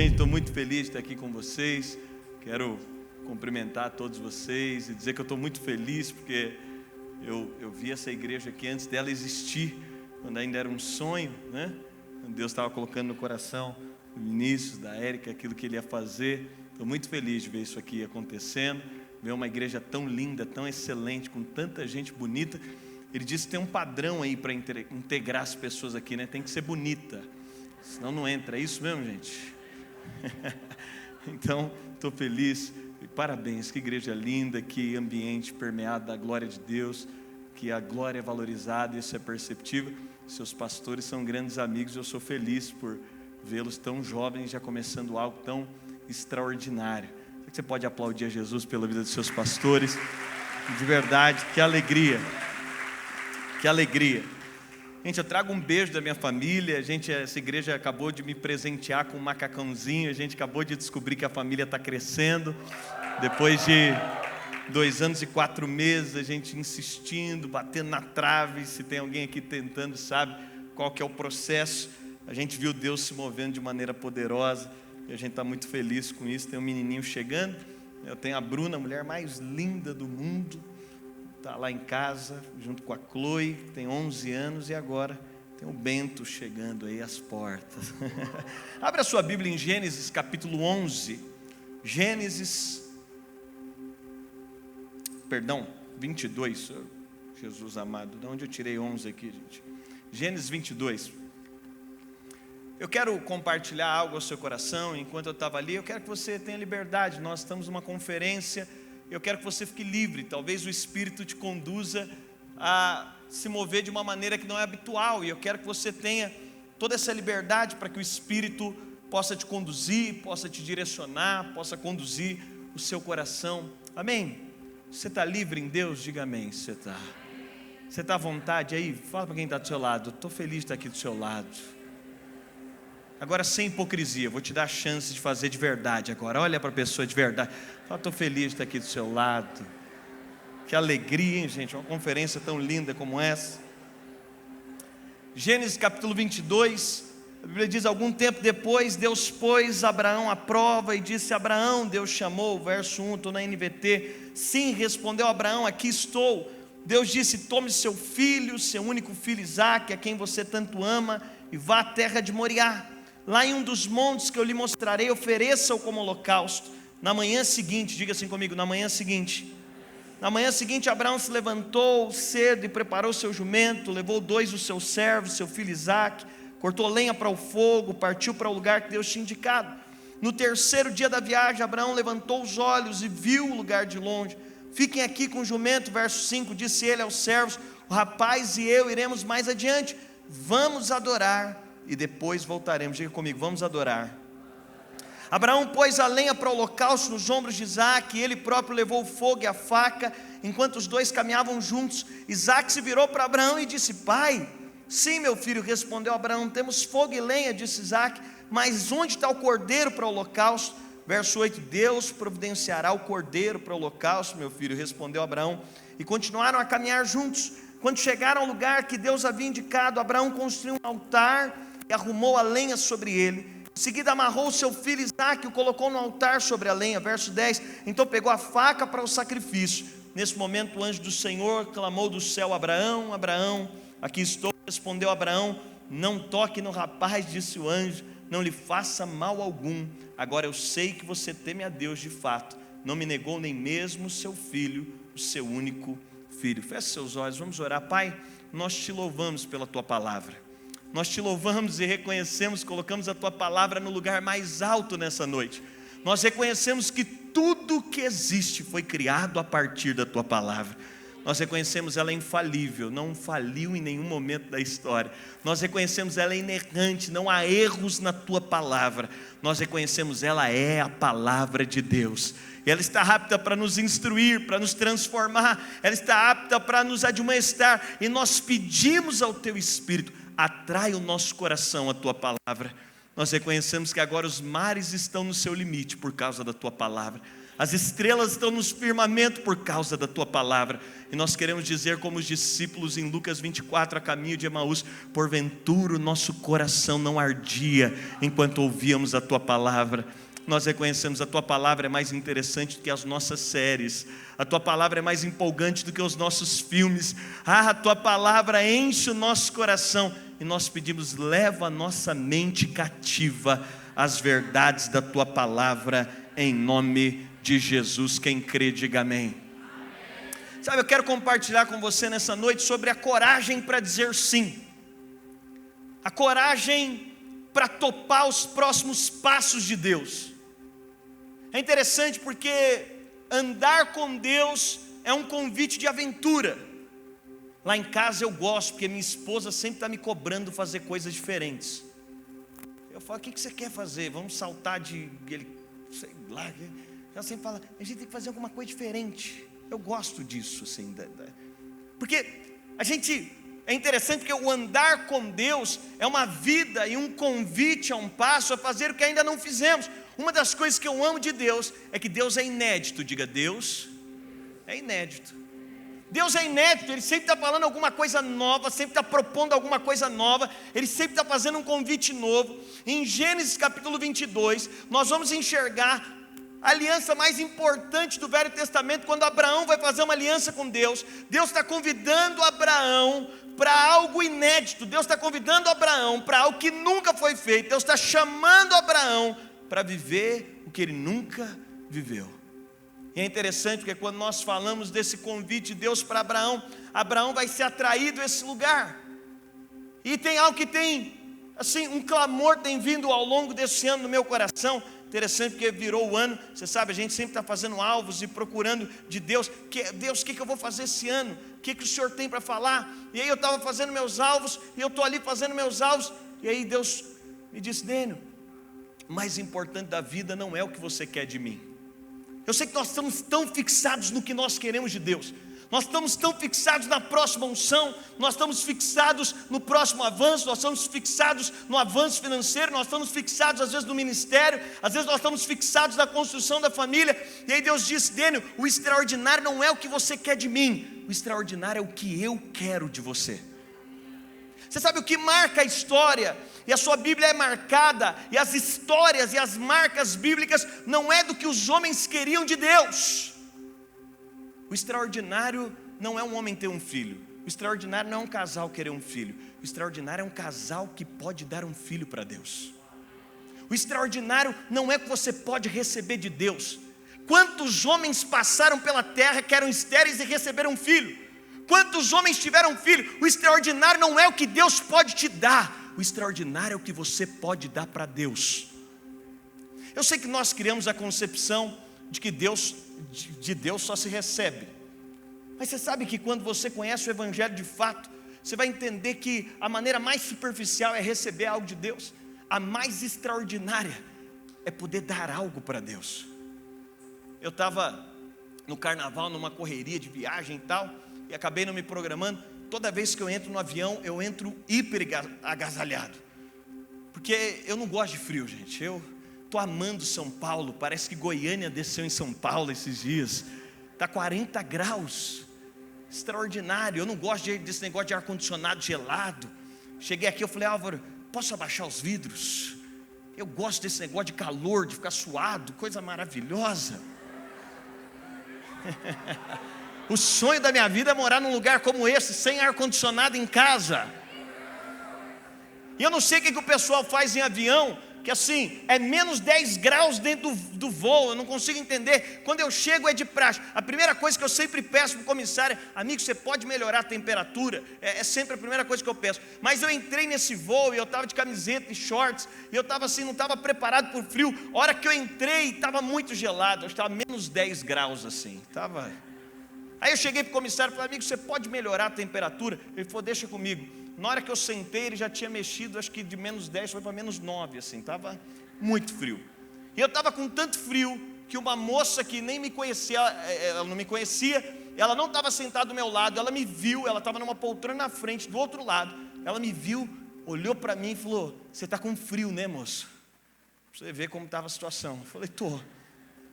Gente, estou muito feliz de estar aqui com vocês. Quero cumprimentar todos vocês e dizer que eu estou muito feliz porque eu vi essa igreja aqui antes dela existir, quando ainda era um sonho, né? Deus estava colocando no coração do Vinícius, da Érica, aquilo que ele ia fazer. Estou muito feliz de ver isso aqui acontecendo, ver uma igreja tão linda, tão excelente, com tanta gente bonita. Ele disse que tem um padrão aí para integrar as pessoas aqui, né? Tem que ser bonita, senão não entra. É isso mesmo, gente? Então, estou feliz e parabéns. Que igreja linda, que ambiente permeado da glória de Deus, que a glória é valorizada, isso é perceptível. Seus pastores são grandes amigos, eu sou feliz por vê-los tão jovens, já começando algo tão extraordinário. Você pode aplaudir a Jesus pela vida dos seus pastores, de verdade, que alegria, que alegria. Gente, eu trago um beijo da minha família. Essa igreja acabou de me presentear com um macacãozinho. A gente acabou de descobrir que a família está crescendo. Depois de 2 anos e 4 meses, a gente insistindo, batendo na trave. Se tem alguém aqui tentando, sabe qual que é o processo. A gente viu Deus se movendo de maneira poderosa. E a gente está muito feliz com isso. Tem um menininho chegando. Eu tenho a Bruna, a mulher mais linda do mundo. Está lá em casa, junto com a Chloe, que tem 11 anos, e agora tem o Bento chegando aí às portas. Abre a sua Bíblia em Gênesis capítulo 11. Gênesis, 22, Jesus amado, de onde eu tirei 11 aqui, gente? Gênesis 22. Eu quero compartilhar algo ao seu coração. Enquanto eu estava ali, eu quero que você tenha liberdade. Nós estamos numa conferência. Eu quero que você fique livre. Talvez o Espírito te conduza a se mover de uma maneira que não é habitual. E eu quero que você tenha toda essa liberdade para que o Espírito possa te conduzir, possa te direcionar, possa conduzir o seu coração. Amém? Você está livre em Deus? Diga amém. Você está à vontade aí? Fala para quem está do seu lado. Estou feliz de estar aqui do seu lado. Agora, sem hipocrisia, vou te dar a chance de fazer de verdade agora. Olha para a pessoa de verdade. Fala, estou feliz de estar aqui do seu lado. Que alegria, hein, gente? Uma conferência tão linda como essa. Gênesis capítulo 22. A Bíblia diz: algum tempo depois, Deus pôs Abraão à prova e disse: Abraão, Deus chamou, verso 1, estou na NVT. Sim, respondeu Abraão, aqui estou. Deus disse: tome seu filho, seu único filho Isaque, a quem você tanto ama, e vá à terra de Moriá. Lá em um dos montes que eu lhe mostrarei, ofereça-o como holocausto. Na manhã seguinte, diga assim comigo, na manhã seguinte. Na manhã seguinte, Abraão se levantou cedo e preparou seu jumento, levou 2 dos seus servos, seu filho Isaque, cortou lenha para o fogo, partiu para o lugar que Deus tinha indicado. No 3º dia da viagem, Abraão levantou os olhos e viu o lugar de longe. Fiquem aqui com o jumento, verso 5, disse ele aos servos: o rapaz e eu iremos mais adiante, vamos adorar e depois voltaremos. Diga comigo, vamos adorar. Abraão pôs a lenha para o holocausto nos ombros de Isaque, e ele próprio levou o fogo e a faca. Enquanto os dois caminhavam juntos, Isaque se virou para Abraão e disse: pai. Sim, meu filho, respondeu Abraão, temos fogo e lenha, disse Isaque, mas onde está o cordeiro para o holocausto? Verso 8, Deus providenciará o cordeiro para o holocausto, meu filho, respondeu Abraão. E continuaram a caminhar juntos. Quando chegaram ao lugar que Deus havia indicado, Abraão construiu um altar e arrumou a lenha sobre ele. Em seguida amarrou seu filho Isaque e o colocou no altar sobre a lenha. Verso 10, então pegou a faca para o sacrifício. Nesse momento o anjo do Senhor clamou do céu: Abraão, Abraão, aqui estou. Respondeu Abraão: não toque no rapaz, disse o anjo, não lhe faça mal algum. Agora eu sei que você teme a Deus de fato, não me negou nem mesmo o seu filho, o seu único filho. Feche seus olhos, vamos orar. Pai, nós te louvamos pela tua palavra. Nós te louvamos e reconhecemos, colocamos a tua palavra no lugar mais alto nessa noite. Nós reconhecemos que tudo que existe foi criado a partir da tua palavra. Nós reconhecemos ela infalível, não faliu em nenhum momento da história. Nós reconhecemos ela inerrante, não há erros na tua palavra. Nós reconhecemos ela é a palavra de Deus. E ela está apta para nos instruir, para nos transformar. Ela está apta para nos admoestar. E nós pedimos ao teu Espírito: atrai o nosso coração à tua palavra. Nós reconhecemos que agora os mares estão no seu limite por causa da tua palavra. As estrelas estão no firmamento por causa da tua palavra. E nós queremos dizer como os discípulos em Lucas 24, a caminho de Emaús: porventura o nosso coração não ardia enquanto ouvíamos a tua palavra. Nós reconhecemos a tua palavra é mais interessante do que as nossas séries. A tua palavra é mais empolgante do que os nossos filmes. A tua palavra enche o nosso coração. E nós pedimos: leva a nossa mente cativa às verdades da tua palavra, em nome de Jesus. Quem crê, diga amém. Sabe, eu quero compartilhar com você nessa noite sobre a coragem para dizer sim. A coragem para topar os próximos passos de Deus. É interessante porque andar com Deus é um convite de aventura. Lá em casa eu gosto, porque minha esposa sempre está me cobrando fazer coisas diferentes. Eu falo: o que você quer fazer? Vamos saltar de... sei lá. Ela sempre fala: a gente tem que fazer alguma coisa diferente. Eu gosto disso, assim, porque a gente... é interessante porque o andar com Deus é uma vida e um convite a um passo a fazer o que ainda não fizemos. Uma das coisas que eu amo de Deus é que Deus é inédito. Diga: Deus é inédito. Deus é inédito, Ele sempre está falando alguma coisa nova, sempre está propondo alguma coisa nova, Ele sempre está fazendo um convite novo. Em Gênesis capítulo 22, nós vamos enxergar a aliança mais importante do Velho Testamento, quando Abraão vai fazer uma aliança com Deus. Deus está convidando Abraão para algo inédito. Deus está convidando Abraão para algo que nunca foi feito. Deus está chamando Abraão para viver o que ele nunca viveu. E é interessante porque quando nós falamos desse convite de Deus para Abraão, Abraão vai ser atraído a esse lugar. E tem algo que tem, assim, um clamor tem vindo ao longo desse ano no meu coração. Interessante porque virou o ano, você sabe, a gente sempre está fazendo alvos e procurando de Deus: Deus, o que eu vou fazer esse ano? O que o Senhor tem para falar? E aí eu estava fazendo meus alvos, e eu estou ali fazendo meus alvos, e aí Deus me disse: Dênio, o mais importante da vida não é o que você quer de mim. Eu sei que nós estamos tão fixados no que nós queremos de Deus, nós estamos tão fixados na próxima unção, nós estamos fixados no próximo avanço, nós estamos fixados no avanço financeiro, nós estamos fixados às vezes no ministério, às vezes nós estamos fixados na construção da família. E aí Deus disse: Dênio, o extraordinário não é o que você quer de mim, o extraordinário é o que eu quero de você. Você sabe o que marca a história? E a sua Bíblia é marcada, e as histórias e as marcas bíblicas não é do que os homens queriam de Deus. O extraordinário não é um homem ter um filho. O extraordinário não é um casal querer um filho. O extraordinário é um casal que pode dar um filho para Deus. O extraordinário não é o que você pode receber de Deus. Quantos homens passaram pela terra que eram estéreis e receberam um filho? Quantos homens tiveram filho? O extraordinário não é o que Deus pode te dar. O extraordinário é o que você pode dar para Deus. Eu sei que nós criamos a concepção de que de Deus só se recebe. Mas você sabe que quando você conhece o Evangelho de fato, você vai entender que a maneira mais superficial é receber algo de Deus. A mais extraordinária é poder dar algo para Deus. Eu estava no carnaval, numa correria de viagem e tal, e acabei não me programando. Toda vez que eu entro no avião, eu entro hiper agasalhado, porque eu não gosto de frio, gente. Eu estou amando São Paulo, parece que Goiânia desceu em São Paulo esses dias, está 40 graus, extraordinário. Eu não gosto desse negócio de ar-condicionado gelado. Cheguei aqui, eu falei: Álvaro, posso abaixar os vidros? Eu gosto desse negócio de calor, de ficar suado, coisa maravilhosa. O sonho da minha vida é morar num lugar como esse, sem ar-condicionado em casa. E eu não sei o que o pessoal faz em avião, que assim, é menos 10 graus dentro do voo. Eu não consigo entender. Quando eu chego é de praxe. A primeira coisa que eu sempre peço para o comissário: amigo, você pode melhorar a temperatura? É sempre a primeira coisa que eu peço. Mas eu entrei nesse voo e eu estava de camiseta e shorts, e eu estava assim, não estava preparado para o frio. A hora que eu entrei, estava muito gelado. Estava menos 10 graus assim, estava... Aí eu cheguei para o comissário e falei: amigo, você pode melhorar a temperatura? Ele falou: deixa comigo. Na hora que eu sentei, ele já tinha mexido, acho que de menos 10 foi para menos 9, assim, estava muito frio. E eu estava com tanto frio que uma moça que nem me conhecia, ela não me conhecia, ela não estava sentada do meu lado, ela me viu, ela estava numa poltrona na frente, do outro lado, ela me viu, olhou para mim e falou: você está com frio, né, moço? Pra você ver como estava a situação. Eu falei: tô.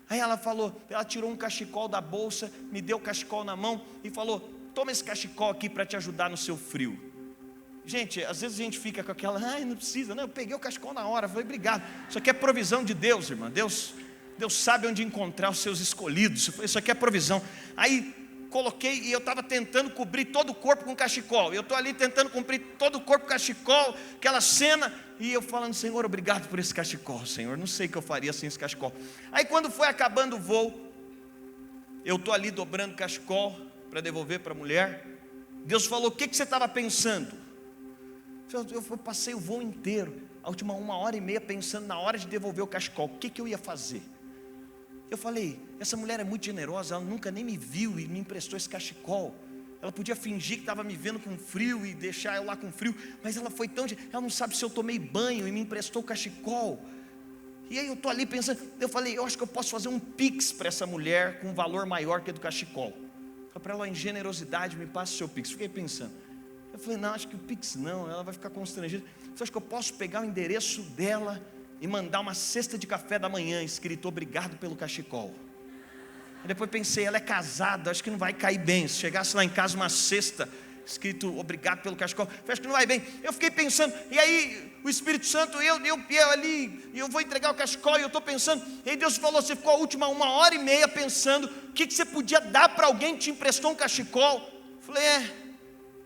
Aí ela falou, ela tirou um cachecol da bolsa, me deu o cachecol na mão e falou: toma esse cachecol aqui para te ajudar no seu frio. Gente, às vezes a gente fica com aquela, ai, não precisa, não, eu peguei o cachecol na hora, falei, obrigado. Isso aqui é provisão de Deus, irmã. Deus sabe onde encontrar os seus escolhidos. Isso aqui é provisão. Aí coloquei e eu estava tentando cobrir todo o corpo com cachecol. Eu estou ali tentando cobrir todo o corpo com cachecol, aquela cena, e eu falando: Senhor, obrigado por esse cachecol, Senhor, não sei o que eu faria sem esse cachecol. Aí quando foi acabando o voo, eu estou ali dobrando o cachecol para devolver para a mulher. Deus falou: o que você estava pensando? Eu passei o voo inteiro, a última 1h30 pensando na hora de devolver o cachecol, o que eu ia fazer. Eu falei: essa mulher é muito generosa, ela nunca nem me viu e me emprestou esse cachecol. Ela podia fingir que estava me vendo com frio e deixar eu lá com frio, mas ela foi tão, ela não sabe se eu tomei banho e me emprestou o cachecol. E aí eu estou ali pensando, eu falei: eu acho que eu posso fazer um pix para essa mulher com um valor maior que o do cachecol. Falei para ela: em generosidade, me passe o seu pix. Fiquei pensando, eu falei: não, acho que o pix não, ela vai ficar constrangida. Você acha que eu posso pegar o endereço dela e mandar uma cesta de café da manhã escrito: obrigado pelo cachecol? Aí depois pensei, ela é casada, acho que não vai cair bem. Se chegasse lá em casa uma cesta escrito: obrigado pelo cachecol, acho que não vai bem. Eu fiquei pensando, e aí o Espírito Santo, eu ali, eu vou entregar o cachecol, e eu estou pensando, e aí Deus falou: você ficou a última 1h30 pensando o que você podia dar para alguém que te emprestou um cachecol. Eu falei: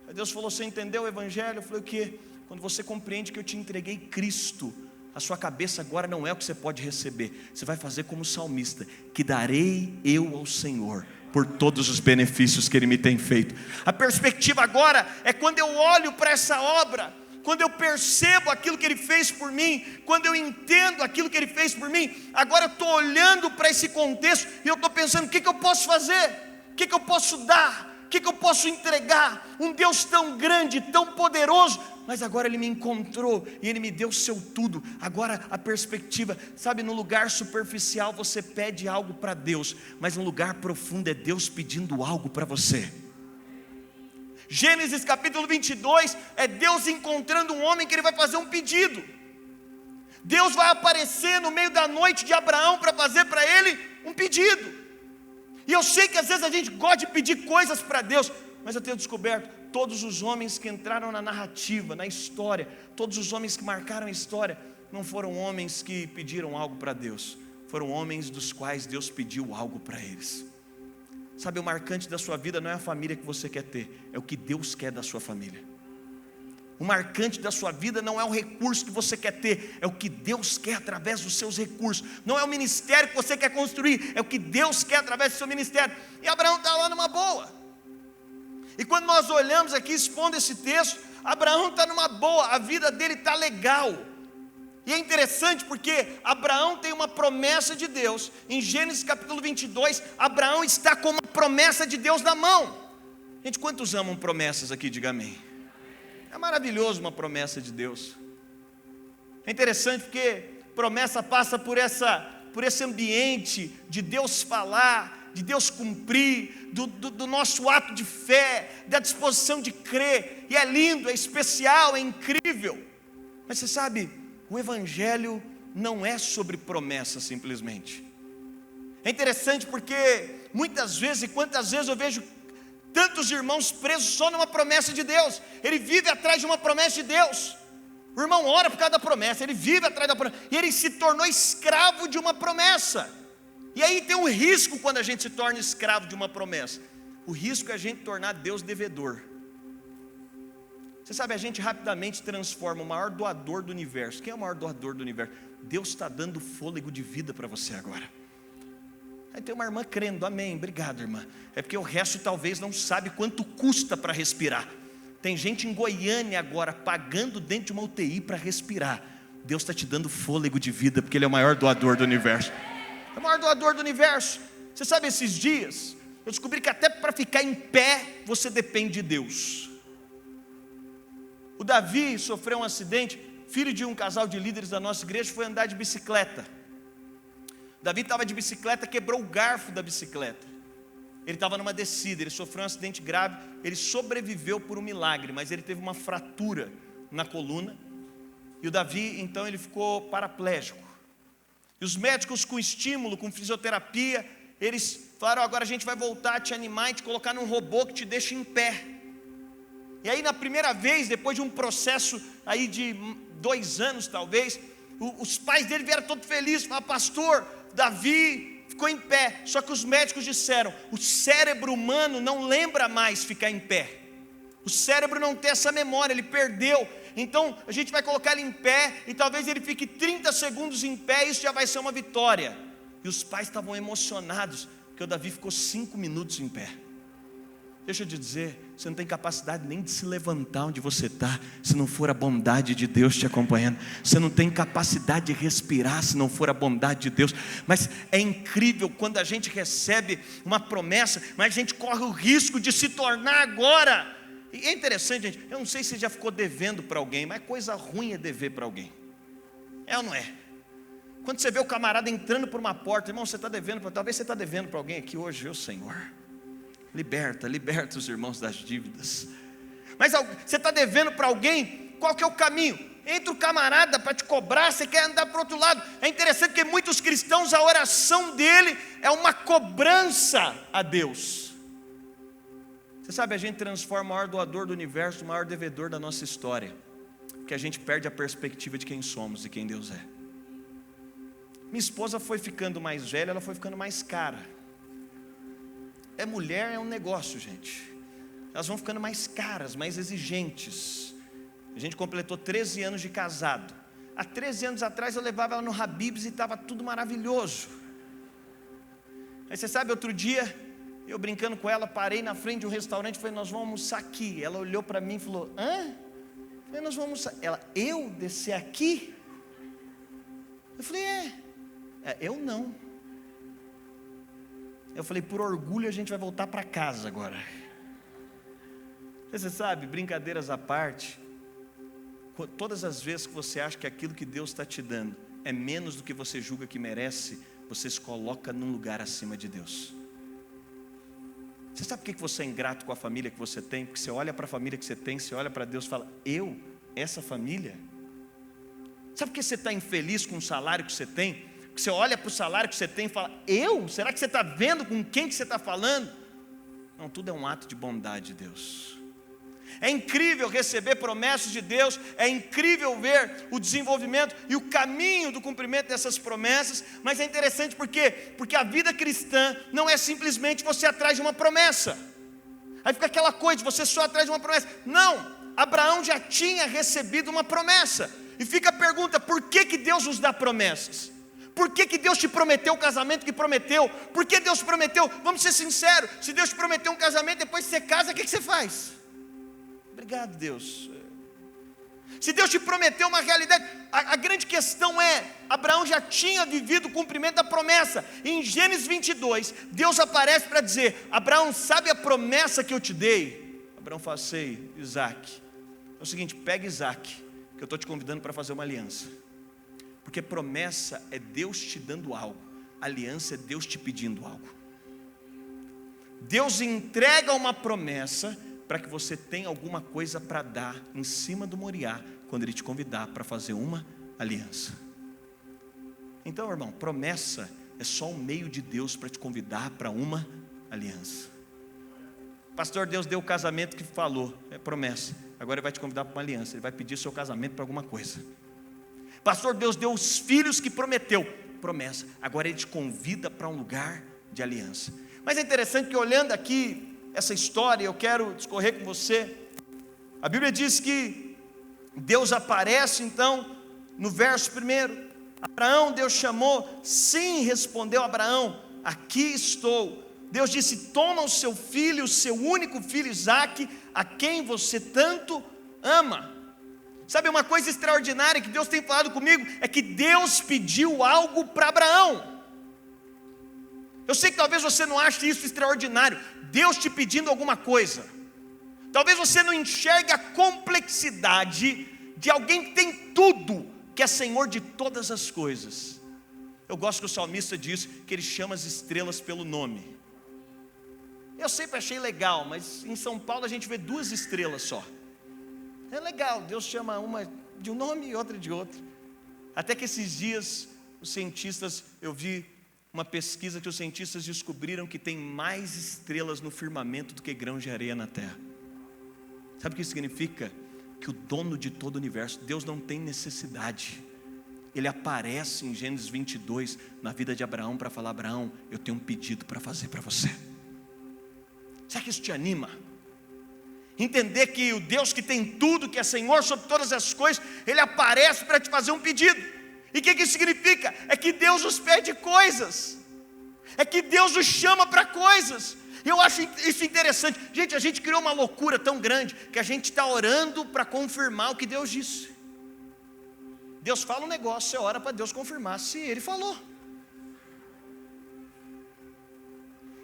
Aí Deus falou: você entendeu o evangelho? Eu falei: o quê? Quando você compreende que eu te entreguei Cristo, a sua cabeça agora não é o que você pode receber. Você vai fazer como o salmista: que darei eu ao Senhor por todos os benefícios que Ele me tem feito. A perspectiva agora é quando eu olho para essa obra, quando eu percebo aquilo que Ele fez por mim, quando eu entendo aquilo que Ele fez por mim. Agora eu estou olhando para esse contexto e eu estou pensando: o que eu posso fazer? O que eu posso dar? O que eu posso entregar? Um Deus tão grande, tão poderoso, mas agora Ele me encontrou e Ele me deu o seu tudo. Agora a perspectiva, sabe, no lugar superficial você pede algo para Deus, mas no lugar profundo é Deus pedindo algo para você. Gênesis capítulo 22 é Deus encontrando um homem que Ele vai fazer um pedido. Deus vai aparecer no meio da noite de Abraão para fazer para ele um pedido. E eu sei que às vezes a gente gosta de pedir coisas para Deus, mas eu tenho descoberto, todos os homens que entraram na narrativa, na história, todos os homens que marcaram a história, não foram homens que pediram algo para Deus, foram homens dos quais Deus pediu algo para eles. Sabe, o marcante da sua vida não é a família que você quer ter, é o que Deus quer da sua família. O marcante da sua vida não é o recurso que você quer ter, é o que Deus quer através dos seus recursos. Não é o ministério que você quer construir, é o que Deus quer através do seu ministério. E Abraão está lá numa boa. E quando nós olhamos aqui, expondo esse texto, Abraão está numa boa, a vida dele está legal. E é interessante porque Abraão tem uma promessa de Deus. Em Gênesis capítulo 22, Abraão está com uma promessa de Deus na mão. Gente, quantos amam promessas aqui? Diga amém. É maravilhoso uma promessa de Deus. É interessante porque promessa passa por esse ambiente de Deus falar, de Deus cumprir, do nosso ato de fé, da disposição de crer. E é lindo, é especial, é incrível. Mas você sabe, o Evangelho não é sobre promessa simplesmente. É interessante porque muitas vezes, e quantas vezes eu vejo tantos irmãos presos só numa promessa de Deus. Ele vive atrás de uma promessa de Deus. O irmão ora por causa da promessa, ele vive atrás da promessa, e ele se tornou escravo de uma promessa. E aí tem um risco quando a gente se torna escravo de uma promessa. O risco é a gente tornar Deus devedor. Você sabe, a gente rapidamente transforma o maior doador do universo. Quem é o maior doador do universo? Deus está dando fôlego de vida para você agora. Aí tem uma irmã crendo, amém, obrigado irmã. É porque o resto talvez não sabe quanto custa para respirar. Tem gente em Goiânia agora pagando dentro de uma UTI para respirar. Deus está te dando fôlego de vida, porque Ele é o maior doador do universo. É o maior doador do universo. Você sabe, esses dias eu descobri que até para ficar em pé você depende de Deus. O Davi sofreu um acidente, filho de um casal de líderes da nossa igreja, foi andar de bicicleta. Davi estava de bicicleta, quebrou o garfo da bicicleta. Ele estava numa descida, ele sofreu um acidente grave, ele sobreviveu por um milagre, mas ele teve uma fratura na coluna. E o Davi, então, ele ficou paraplégico. E os médicos, com estímulo, com fisioterapia, eles falaram: agora a gente vai voltar a te animar e te colocar num robô que te deixa em pé. E aí, na primeira vez, depois de um processo aí de 2 anos talvez, os pais dele vieram todos felizes, falaram: pastor, Davi ficou em pé. Só que os médicos disseram: o cérebro humano não lembra mais ficar em pé. O cérebro não tem essa memória, ele perdeu. Então a gente vai colocar ele em pé e talvez ele fique 30 segundos em pé, e isso já vai ser uma vitória. E os pais estavam emocionados, porque o Davi ficou 5 minutos em pé. Deixa eu te dizer, você não tem capacidade nem de se levantar onde você está, se não for a bondade de Deus te acompanhando. Você não tem capacidade de respirar, se não for a bondade de Deus. Mas é incrível quando a gente recebe uma promessa, mas a gente corre o risco de se tornar agora. E é interessante, gente, eu não sei se você já ficou devendo para alguém, mas coisa ruim é dever para alguém. É ou não é? Quando você vê o camarada entrando por uma porta, irmão, você está devendo, talvez você está devendo para alguém aqui hoje, ô Senhor. Liberta os irmãos das dívidas. Mas você está devendo para alguém, qual que é o caminho? Entra o camarada para te cobrar, você quer andar para o outro lado. É interessante porque muitos cristãos, a oração dele é uma cobrança a Deus. Você sabe, a gente transforma o maior doador do universo, o maior devedor da nossa história, porque a gente perde a perspectiva de quem somos e quem Deus é. Minha esposa foi ficando mais velha, ela foi ficando mais cara. Mulher é um negócio, gente. Elas vão ficando mais caras, mais exigentes. A gente completou 13 anos de casado. Há 13 anos atrás eu levava ela no Habib's e estava tudo maravilhoso. Aí você sabe, outro dia, eu brincando com ela, parei na frente de um restaurante e falei: nós vamos almoçar aqui. Ela olhou para mim e falou: hã? Eu falei: nós vamos almoçar. Ela: eu descer aqui? Eu falei: eu não. Eu falei: por orgulho a gente vai voltar para casa agora. Você sabe, brincadeiras à parte, todas as vezes que você acha que aquilo que Deus está te dando é menos do que você julga que merece, você se coloca num lugar acima de Deus. Você sabe por que você é ingrato com a família que você tem? Porque você olha para a família que você tem, você olha para Deus e fala: essa família? Sabe por que você está infeliz com o salário que você tem? Porque você olha para o salário que você tem e fala: será que você está vendo com quem que você está falando? Não, tudo é um ato de bondade de Deus. É incrível receber promessas de Deus, é incrível ver o desenvolvimento e o caminho do cumprimento dessas promessas, mas é interessante porque a vida cristã não é simplesmente você atrás de uma promessa. Aí fica aquela coisa de você só atrás de uma promessa. Não, Abraão já tinha recebido uma promessa. E fica a pergunta: por que Deus nos dá promessas? Por que Deus te prometeu o casamento que prometeu? Por que Deus prometeu? Vamos ser sinceros, se Deus te prometeu um casamento, depois que você casa, o que você faz? Obrigado, Deus. Se Deus te prometeu uma realidade, a grande questão é: Abraão já tinha vivido o cumprimento da promessa. E em Gênesis 22, Deus aparece para dizer: Abraão, sabe a promessa que eu te dei? Abraão fala: sei, Isaac. É o seguinte, pega Isaac, que eu estou te convidando para fazer uma aliança. Porque promessa é Deus te dando algo, aliança é Deus te pedindo algo. Deus entrega uma promessa para que você tenha alguma coisa para dar em cima do Moriá, quando Ele te convidar para fazer uma aliança. Então, irmão, promessa é só um meio de Deus para te convidar para uma aliança. Pastor, Deus deu o casamento que falou, é promessa. Agora Ele vai te convidar para uma aliança, Ele vai pedir seu casamento para alguma coisa. Pastor, Deus deu os filhos que prometeu, promessa. Agora Ele te convida para um lugar de aliança. Mas é interessante que, olhando aqui essa história, eu quero discorrer com você. A Bíblia diz que Deus aparece então no verso 1. Abraão, Deus chamou, sim, respondeu Abraão: aqui estou. Deus disse: toma o seu filho, o seu único filho Isaque, a quem você tanto ama. Sabe uma coisa extraordinária que Deus tem falado comigo? É que Deus pediu algo para Abraão. Eu sei que talvez você não ache isso extraordinário, Deus te pedindo alguma coisa. Talvez você não enxergue a complexidade de alguém que tem tudo, que é Senhor de todas as coisas. Eu gosto que o salmista diz que ele chama as estrelas pelo nome. Eu sempre achei legal, mas em São Paulo a gente vê 2 estrelas só. É legal, Deus chama uma de um nome e outra de outro. Até que esses dias Os cientistas, eu vi uma pesquisa que os cientistas descobriram que tem mais estrelas no firmamento do que grãos de areia na terra. Sabe o que isso significa? Que o dono de todo o universo, Deus não tem necessidade. Ele aparece em Gênesis 22 na vida de Abraão para falar: Abraão, eu tenho um pedido para fazer para você. Será que isso te anima? Entender que o Deus que tem tudo, que é Senhor sobre todas as coisas, Ele aparece para te fazer um pedido. E o que isso significa? É que Deus nos pede coisas, é que Deus nos chama para coisas. Eu acho isso interessante. Gente, a gente criou uma loucura tão grande que a gente está orando para confirmar o que Deus disse. Deus fala um negócio, você ora para Deus confirmar se Ele falou.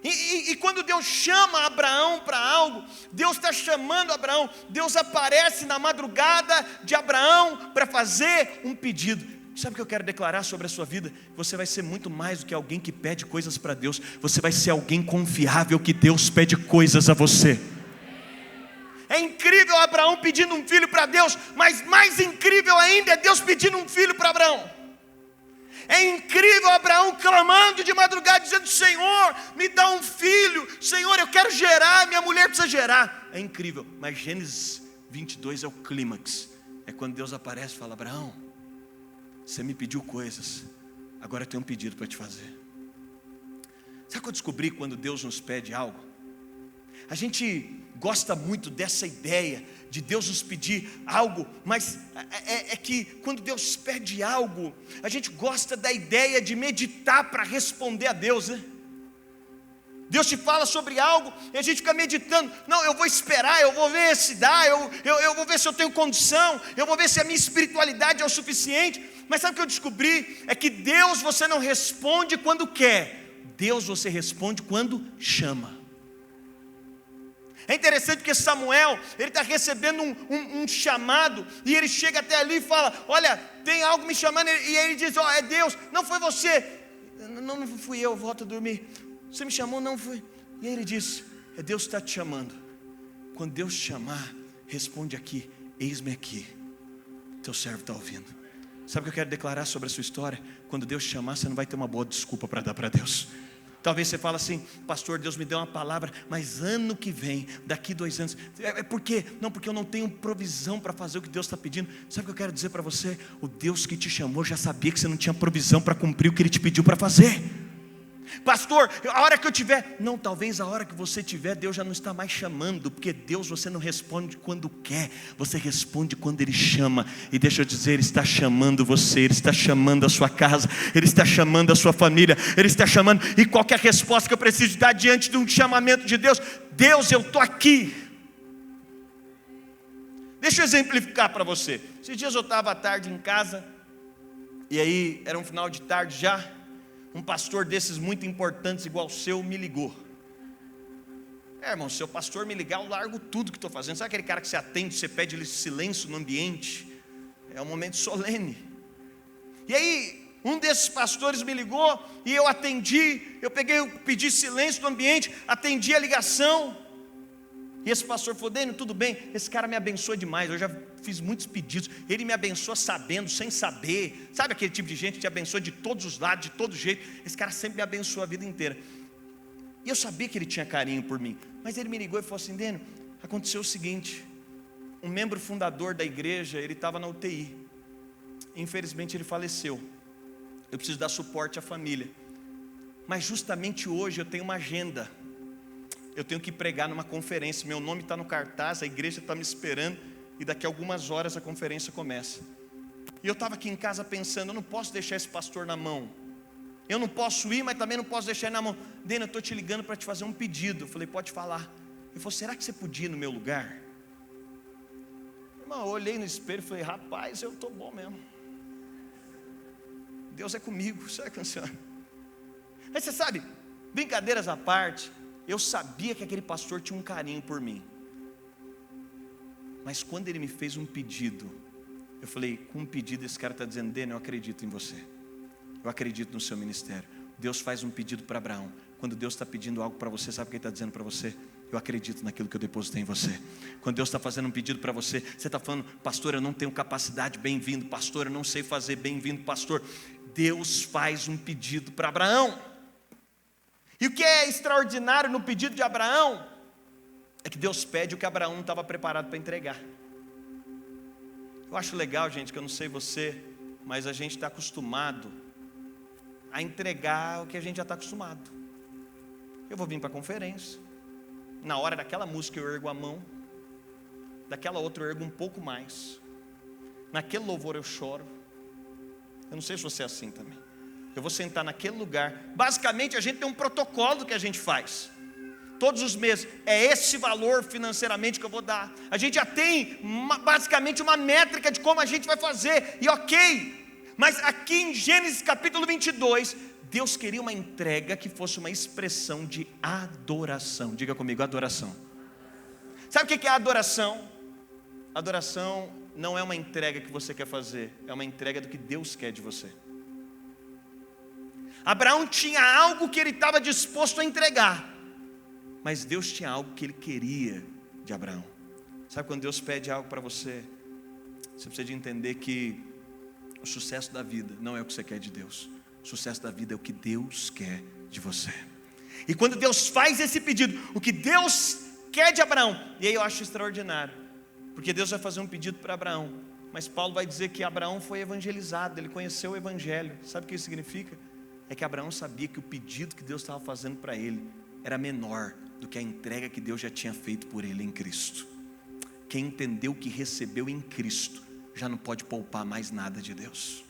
E quando Deus chama Abraão para algo, Deus está chamando Abraão. Deus aparece na madrugada de Abraão para fazer um pedido. Sabe o que eu quero declarar sobre a sua vida? Você vai ser muito mais do que alguém que pede coisas para Deus. Você vai ser alguém confiável que Deus pede coisas a você. É incrível Abraão pedindo um filho para Deus, mas mais incrível ainda é Deus pedindo um filho para Abraão. É incrível Abraão clamando de madrugada, dizendo: Senhor, me dá um filho. Senhor, eu quero gerar, minha mulher precisa gerar. É incrível, mas Gênesis 22 é o clímax. É quando Deus aparece e fala: Abraão, você me pediu coisas, agora eu tenho um pedido para te fazer. Sabe o que eu descobri quando Deus nos pede algo? A gente gosta muito dessa ideia de Deus nos pedir algo, mas é que quando Deus pede algo, a gente gosta da ideia de meditar para responder a Deus, né? Deus te fala sobre algo e a gente fica meditando. Não, eu vou esperar, eu vou ver se dá, eu vou ver se eu tenho condição, eu vou ver se a minha espiritualidade é o suficiente. Mas sabe o que eu descobri? É que Deus você não responde quando quer, Deus você responde quando chama. É interessante porque Samuel, ele está recebendo um chamado, e ele chega até ali e fala: olha, tem algo me chamando, e ele diz: ó, é Deus, não foi você. Não fui eu, volta a dormir. Você me chamou? Não fui. E aí ele diz: é Deus que está te chamando. Quando Deus te chamar, responde aqui: eis-me aqui, teu servo está ouvindo. Sabe o que eu quero declarar sobre a sua história? Quando Deus te chamar, você não vai ter uma boa desculpa para dar para Deus. Talvez você fale assim: pastor, Deus me deu uma palavra, mas ano que vem, daqui 2 anos. Por quê? Não, porque eu não tenho provisão para fazer o que Deus está pedindo. Sabe o que eu quero dizer para você? O Deus que te chamou já sabia que você não tinha provisão para cumprir o que Ele te pediu para fazer. Pastor, a hora que eu tiver. Não, talvez a hora que você tiver, Deus já não está mais chamando. Porque Deus você não responde quando quer, você responde quando Ele chama. E deixa eu dizer, Ele está chamando você, Ele está chamando a sua casa, Ele está chamando a sua família, Ele está chamando. E qualquer resposta que eu preciso dar diante de um chamamento de Deus: Deus, eu estou aqui. Deixa eu exemplificar para você. Esses dias eu estava à tarde em casa, e aí era um final de tarde já. Um pastor desses muito importantes, igual o seu, me ligou. Irmão, se o pastor me ligar, eu largo tudo que estou fazendo. Sabe aquele cara que você atende, você pede silêncio no ambiente? É um momento solene. E aí, um desses pastores me ligou, e eu atendi. Eu pedi silêncio no ambiente, atendi a ligação. E esse pastor falou: Dênio, tudo bem? Esse cara me abençoa demais, eu já fiz muitos pedidos. Ele me abençoa sabendo, sem saber. Sabe aquele tipo de gente que te abençoa de todos os lados, de todo jeito? Esse cara sempre me abençoa a vida inteira. E eu sabia que ele tinha carinho por mim. Mas ele me ligou e falou assim: Dênio, aconteceu o seguinte. Um membro fundador da igreja, ele estava na UTI. Infelizmente ele faleceu. Eu preciso dar suporte à família. Mas justamente hoje eu tenho uma agenda. Eu tenho que pregar numa conferência, meu nome está no cartaz, a igreja está me esperando, e daqui a algumas horas a conferência começa. E eu estava aqui em casa pensando: eu não posso deixar esse pastor na mão, eu não posso ir, mas também não posso deixar ele na mão. Dênio, eu estou te ligando para te fazer um pedido. Eu falei: pode falar. Ele falou: será que você podia ir no meu lugar? Irmão, eu olhei no espelho e falei: rapaz, eu estou bom mesmo, Deus é comigo, sabe que funciona. Mas você sabe, brincadeiras à parte, eu sabia que aquele pastor tinha um carinho por mim. Mas quando ele me fez um pedido, eu falei: com um pedido esse cara está dizendo: Dênio, eu acredito em você, eu acredito no seu ministério. Deus faz um pedido para Abraão. Quando Deus está pedindo algo para você, sabe o que Ele está dizendo para você? Eu acredito naquilo que eu depositei em você. Quando Deus está fazendo um pedido para você, você está falando: pastor, eu não tenho capacidade, bem-vindo. Pastor, eu não sei fazer, bem-vindo, pastor. Deus faz um pedido para Abraão. E o que é extraordinário no pedido de Abraão é que Deus pede o que Abraão não estava preparado para entregar. Eu acho legal, gente, que eu não sei você, mas a gente está acostumado a entregar o que a gente já está acostumado. Eu vou vir para a conferência, na hora daquela música eu ergo a mão, daquela outra eu ergo um pouco mais, naquele louvor eu choro. Eu não sei se você é assim também. Eu vou sentar naquele lugar. Basicamente a gente tem um protocolo que a gente faz. Todos os meses, é esse valor financeiramente que eu vou dar. A gente já tem basicamente uma métrica de como a gente vai fazer. E ok, mas aqui em Gênesis capítulo 22, Deus queria uma entrega que fosse uma expressão de adoração. Diga comigo, adoração. Sabe o que é adoração? Adoração não é uma entrega que você quer fazer, é uma entrega do que Deus quer de você. Abraão tinha algo que ele estava disposto a entregar, mas Deus tinha algo que ele queria de Abraão. Sabe quando Deus pede algo para você, você precisa de entender que o sucesso da vida não é o que você quer de Deus. O sucesso da vida é o que Deus quer de você. E quando Deus faz esse pedido, o que Deus quer de Abraão, e aí eu acho extraordinário, porque Deus vai fazer um pedido para Abraão, mas Paulo vai dizer que Abraão foi evangelizado, ele conheceu o evangelho. Sabe o que isso significa? É que Abraão sabia que o pedido que Deus estava fazendo para ele era menor do que a entrega que Deus já tinha feito por ele em Cristo. Quem entendeu que recebeu em Cristo já não pode poupar mais nada de Deus.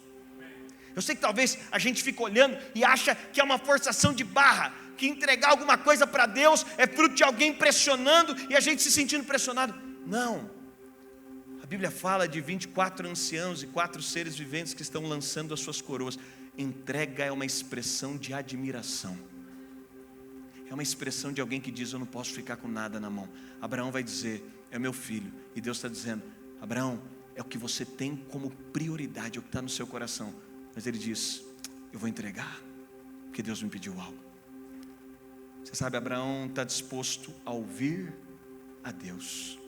Eu sei que talvez a gente fique olhando e acha que é uma forçação de barra, que entregar alguma coisa para Deus é fruto de alguém pressionando e a gente se sentindo pressionado. Não. A Bíblia fala de 24 anciãos e 4 seres viventes que estão lançando as suas coroas. Entrega é uma expressão de admiração. É uma expressão de alguém que diz: eu não posso ficar com nada na mão. Abraão vai dizer: é meu filho. E Deus está dizendo: Abraão, é o que você tem como prioridade, é o que está no seu coração. Mas ele diz: eu vou entregar, porque Deus me pediu algo. Você sabe, Abraão está disposto a ouvir a Deus.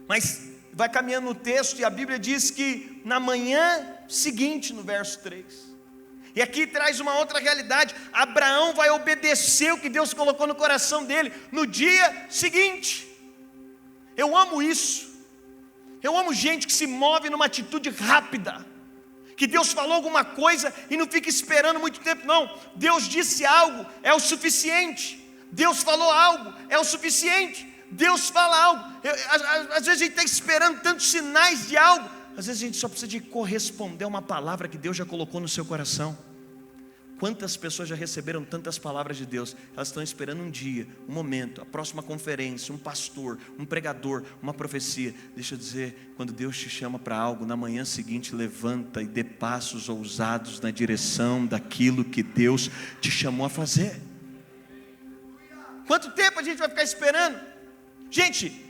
Mas vai caminhando no texto e a Bíblia diz que na manhã seguinte, no verso 3, e aqui traz uma outra realidade: Abraão vai obedecer o que Deus colocou no coração dele no dia seguinte. Eu amo isso. Eu amo gente que se move numa atitude rápida, que Deus falou alguma coisa e não fica esperando muito tempo. Não, Deus disse algo, é o suficiente. Deus falou algo, é o suficiente. Deus fala algo. Às vezes a gente está esperando tantos sinais de algo. Às vezes a gente só precisa de corresponder a uma palavra que Deus já colocou no seu coração. Quantas pessoas já receberam tantas palavras de Deus? Elas estão esperando um dia, um momento, a próxima conferência, um pastor, um pregador, uma profecia. Deixa eu dizer, quando Deus te chama para algo, na manhã seguinte levanta e dê passos ousados na direção daquilo que Deus te chamou a fazer. Quanto tempo a gente vai ficar esperando? Gente,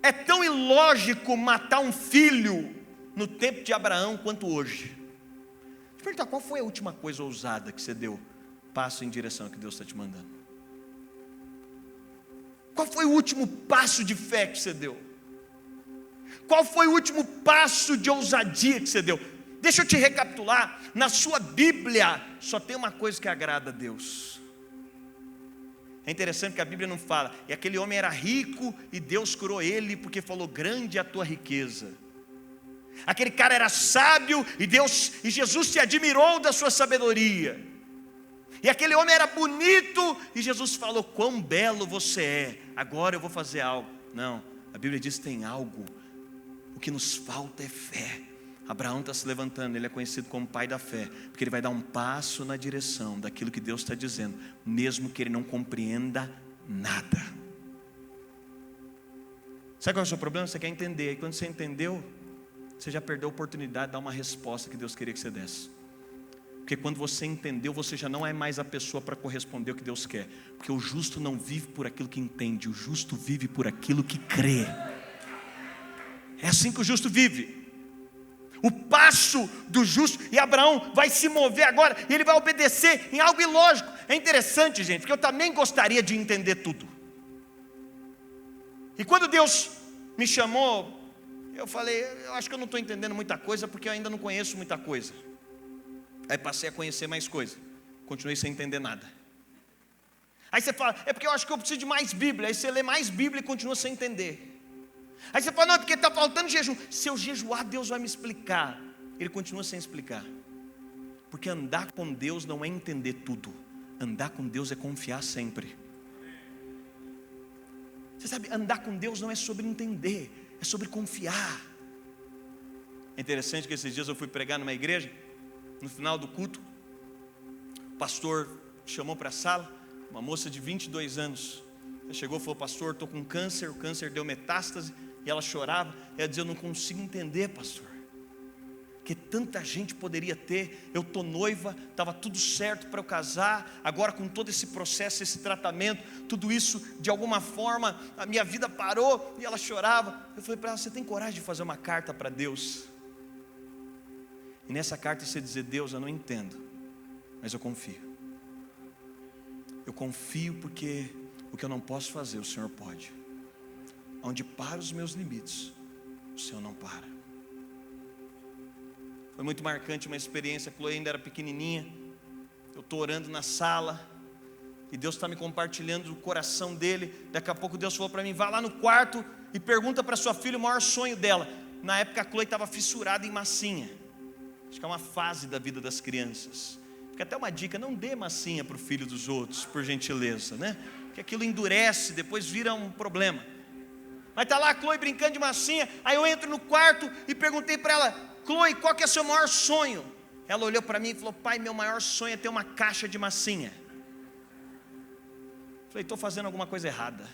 é tão ilógico matar um filho no tempo de Abraão quanto hoje. Deixa eu perguntar, qual foi a última coisa ousada que você deu passo em direção ao que Deus está te mandando? Qual foi o último passo de fé que você deu? Qual foi o último passo de ousadia que você deu? Deixa eu te recapitular. Na sua Bíblia só tem uma coisa que agrada a Deus. É interessante que a Bíblia não fala: e aquele homem era rico e Deus curou ele porque falou: grande é a tua riqueza. Aquele cara era sábio e Jesus se admirou da sua sabedoria. E aquele homem era bonito e Jesus falou: quão belo você é, agora eu vou fazer algo. Não, a Bíblia diz que tem algo. O que nos falta é fé. Abraão está se levantando, ele é conhecido como pai da fé, porque ele vai dar um passo na direção daquilo que Deus está dizendo, mesmo que ele não compreenda nada. Sabe qual é o seu problema? Você quer entender, e quando você entendeu, você já perdeu a oportunidade de dar uma resposta que Deus queria que você desse. Porque quando você entendeu, você já não é mais a pessoa para corresponder ao que Deus quer. Porque o justo não vive por aquilo que entende, o justo vive por aquilo que crê. É assim que o justo vive. O passo do justo, e Abraão vai se mover agora, e ele vai obedecer em algo ilógico. É interessante, gente, porque eu também gostaria de entender tudo. E quando Deus me chamou, eu falei: eu acho que eu não estou entendendo muita coisa, porque eu ainda não conheço muita coisa. Aí passei a conhecer mais coisas, continuei sem entender nada. Aí você fala, é porque eu acho que eu preciso de mais Bíblia. Aí você lê mais Bíblia e continua sem entender. Aí você fala, não, é porque está faltando jejum. Se eu jejuar, Deus vai me explicar. Ele continua sem explicar. Porque andar com Deus não é entender tudo. Andar com Deus é confiar sempre. Você sabe, andar com Deus não é sobre entender, é sobre confiar. É interessante que esses dias eu fui pregar numa igreja. No final do culto, o pastor chamou para a sala uma moça de 22 anos. Ela chegou e falou, pastor, estou com câncer, o câncer deu metástase. E ela chorava, ela dizia, eu não consigo entender, pastor, que tanta gente poderia ter. Eu estou noiva, estava tudo certo para eu casar. Agora com todo esse processo, esse tratamento, tudo isso, de alguma forma, a minha vida parou. E ela chorava. Eu falei para ela, você tem coragem de fazer uma carta para Deus? E nessa carta você dizer, Deus, eu não entendo, mas eu confio. Eu confio porque o que eu não posso fazer, o Senhor pode. Onde para os meus limites, o Senhor não para. Foi muito marcante uma experiência. A Chloe ainda era pequenininha. Eu estou orando na sala e Deus está me compartilhando o coração dele. Daqui a pouco Deus falou para mim, vá lá no quarto e pergunta para sua filha o maior sonho dela. Na época a Chloe estava fissurada em massinha. Acho que é uma fase da vida das crianças. Fica até uma dica, não dê massinha para o filho dos outros, por gentileza, né? Porque aquilo endurece, depois vira um problema. Mas está lá a Chloe brincando de massinha. Aí eu entro no quarto e perguntei para ela, Chloe, qual que é o seu maior sonho? Ela olhou para mim e falou, pai, meu maior sonho é ter uma caixa de massinha. Falei, estou fazendo alguma coisa errada.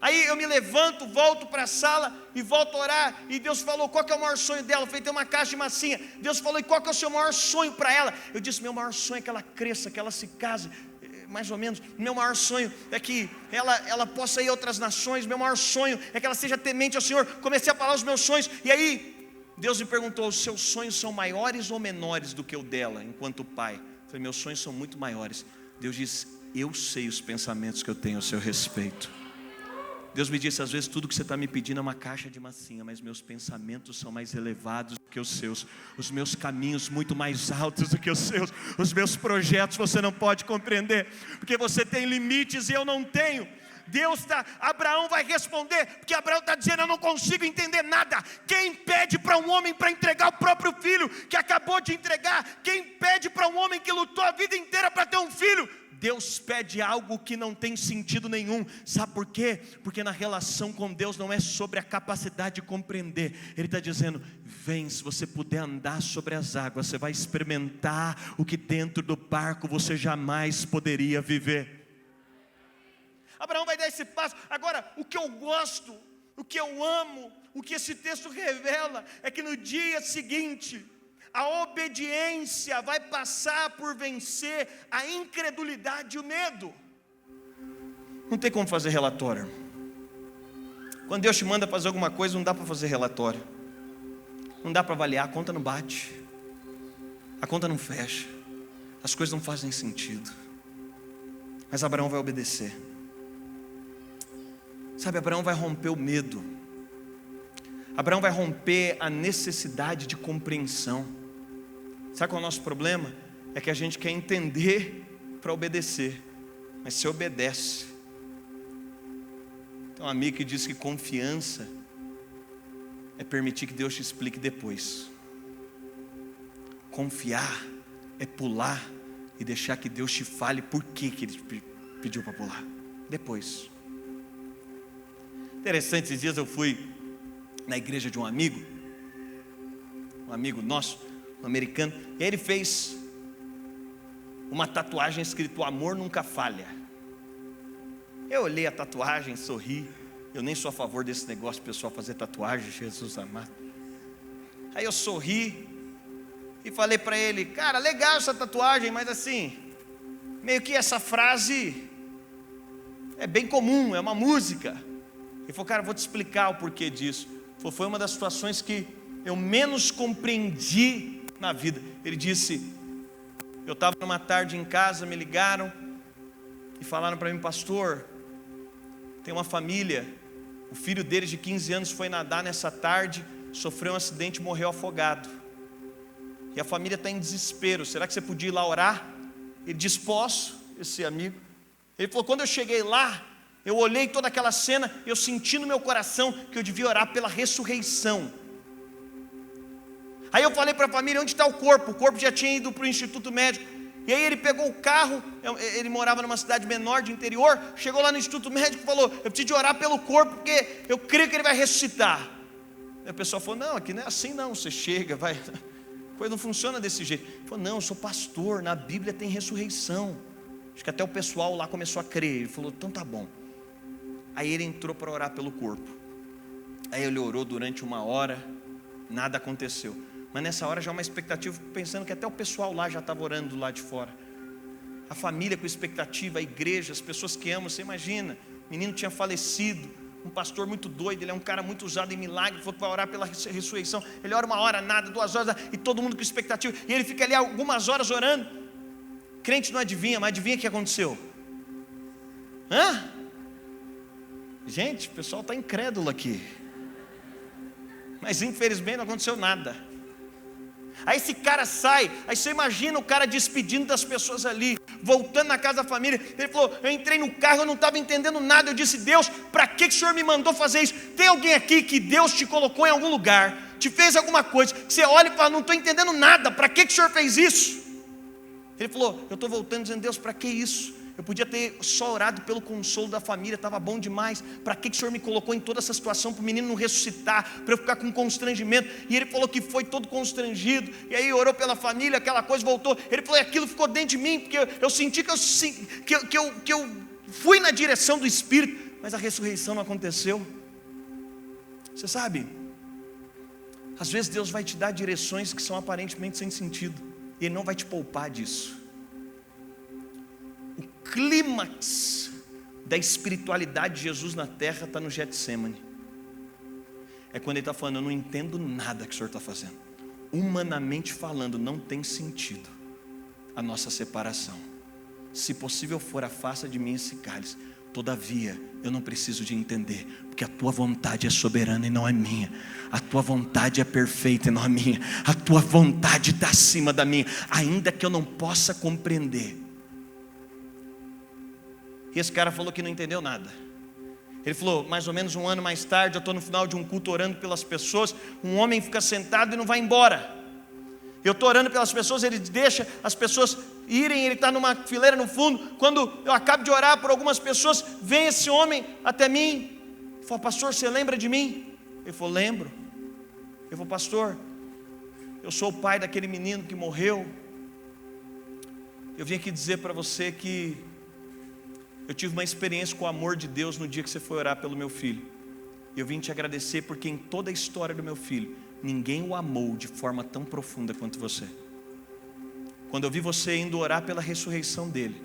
Aí eu me levanto, volto para a sala e volto a orar. E Deus falou, qual que é o maior sonho dela? Eu falei, ter uma caixa de massinha. Deus falou, e qual que é o seu maior sonho para ela? Eu disse, meu maior sonho é que ela cresça, que ela se case. Mais ou menos, meu maior sonho é que ela possa ir a outras nações. Meu maior sonho é que ela seja temente ao Senhor. Comecei a falar os meus sonhos. E aí Deus me perguntou, os seus sonhos são maiores ou menores do que o dela, enquanto pai? Eu falei, meus sonhos são muito maiores. Deus disse, eu sei os pensamentos que eu tenho a seu respeito. Deus me disse, às vezes tudo que você está me pedindo é uma caixa de massinha, mas meus pensamentos são mais elevados do que os seus, os meus caminhos muito mais altos do que os seus, os meus projetos você não pode compreender, porque você tem limites e eu não tenho. Deus está, Abraão vai responder, porque Abraão está dizendo, eu não consigo entender nada. Quem pede para um homem para entregar o próprio filho, que acabou de entregar? Quem pede para um homem que lutou a vida inteira para ter um filho? Deus pede algo que não tem sentido nenhum. Sabe por quê? Porque na relação com Deus não é sobre a capacidade de compreender. Ele está dizendo, vem, se você puder andar sobre as águas, você vai experimentar o que dentro do barco você jamais poderia viver. Abraão vai dar esse passo. Agora, o que eu gosto, o que eu amo, o que esse texto revela, é que no dia seguinte, a obediência vai passar por vencer a incredulidade e o medo. Não tem como fazer relatório. Quando Deus te manda fazer alguma coisa, não dá para fazer relatório. Não dá para avaliar, a conta não bate. A conta não fecha. As coisas não fazem sentido. Mas Abraão vai obedecer. Sabe, Abraão vai romper o medo. Abraão vai romper a necessidade de compreensão. Sabe qual é o nosso problema? É que a gente quer entender para obedecer, mas você obedece. Tem um amigo que diz que confiança é permitir que Deus te explique depois. Confiar é pular e deixar que Deus te fale por que Ele te pediu para pular. Depois. Interessante, esses dias eu fui na igreja de um amigo nosso, um americano, e ele fez uma tatuagem escrito amor nunca falha. Eu olhei a tatuagem, sorri. Eu nem sou a favor desse negócio de pessoal fazer tatuagem, Jesus amado. Aí eu sorri e falei para ele, cara, legal essa tatuagem, mas assim, meio que essa frase é bem comum, é uma música. Ele falou, cara, vou te explicar o porquê disso. Foi uma das situações que eu menos compreendi na vida. Ele disse, eu estava numa tarde em casa, me ligaram e falaram para mim, pastor, tem uma família, o filho deles de 15 anos foi nadar nessa tarde, sofreu um acidente e morreu afogado. E a família está em desespero. Será que você podia ir lá orar? Ele disse: posso, esse amigo. Ele falou: quando eu cheguei lá, eu olhei toda aquela cena, eu senti no meu coração que eu devia orar pela ressurreição. Aí eu falei para a família: onde está o corpo? O corpo já tinha ido para o Instituto Médico. E aí ele pegou o carro, ele morava numa cidade menor de interior, chegou lá no Instituto Médico e falou: eu preciso de orar pelo corpo, porque eu creio que ele vai ressuscitar. Aí o pessoal falou: não, aqui não é assim não, você chega, vai, a coisa não funciona desse jeito. Ele falou: não, eu sou pastor, na Bíblia tem ressurreição. Acho que até o pessoal lá começou a crer. Ele falou: então tá bom. Aí ele entrou para orar pelo corpo. Aí ele orou durante 1 hora, nada aconteceu. Mas nessa hora já uma expectativa, pensando que até o pessoal lá já estava orando do lado de fora. A família com expectativa, a igreja, as pessoas que amam. Você imagina, o menino tinha falecido, um pastor muito doido, ele é um cara muito usado em milagre, falou que vai orar pela ressurreição. Ele ora 1 hora, nada, 2 horas, e todo mundo com expectativa. E ele fica ali algumas horas orando. Crente não adivinha, mas adivinha o que aconteceu? Gente, o pessoal está incrédulo aqui. Mas infelizmente não aconteceu nada. Aí esse cara sai, aí você imagina o cara despedindo das pessoas ali, voltando na casa da família. Ele falou: eu entrei no carro, eu não estava entendendo nada. Eu disse: Deus, para que o Senhor me mandou fazer isso? Tem alguém aqui que Deus te colocou em algum lugar, te fez alguma coisa, que você olha e fala: não estou entendendo nada, para que o Senhor fez isso? Ele falou: eu estou voltando dizendo: Deus, para que isso? Eu podia ter só orado pelo consolo da família, estava bom demais. Para que o Senhor me colocou em toda essa situação? Para o menino não ressuscitar, para eu ficar com constrangimento. E ele falou que foi todo constrangido. E aí orou pela família, aquela coisa voltou. Ele falou: e aquilo ficou dentro de mim, porque eu senti que eu fui na direção do Espírito, mas a ressurreição não aconteceu. Você sabe, às vezes Deus vai te dar direções que são aparentemente sem sentido, e Ele não vai te poupar disso. O clímax da espiritualidade de Jesus na terra está no Getsemane. É quando Ele está falando: eu não entendo nada que o Senhor está fazendo. Humanamente falando, não tem sentido a nossa separação. Se possível for, afasta de mim esse cálice. Todavia, eu não preciso de entender, porque a tua vontade é soberana e não é minha. A tua vontade é perfeita e não é minha. A tua vontade está acima da minha, ainda que eu não possa compreender. E esse cara falou que não entendeu nada. Ele falou: mais ou menos 1 ano mais tarde, eu estou no final de um culto orando pelas pessoas. Um homem fica sentado e não vai embora. Eu estou orando pelas pessoas, ele deixa as pessoas irem, ele está numa fileira no fundo. Quando eu acabo de orar por algumas pessoas, vem esse homem até mim. Ele falou: pastor, você lembra de mim? Ele falou: lembro. Ele falou: pastor, eu sou o pai daquele menino que morreu. Eu vim aqui dizer para você que eu tive uma experiência com o amor de Deus no dia que você foi orar pelo meu filho. Eu vim te agradecer porque em toda a história do meu filho, ninguém o amou de forma tão profunda quanto você. Quando eu vi você indo orar pela ressurreição dele,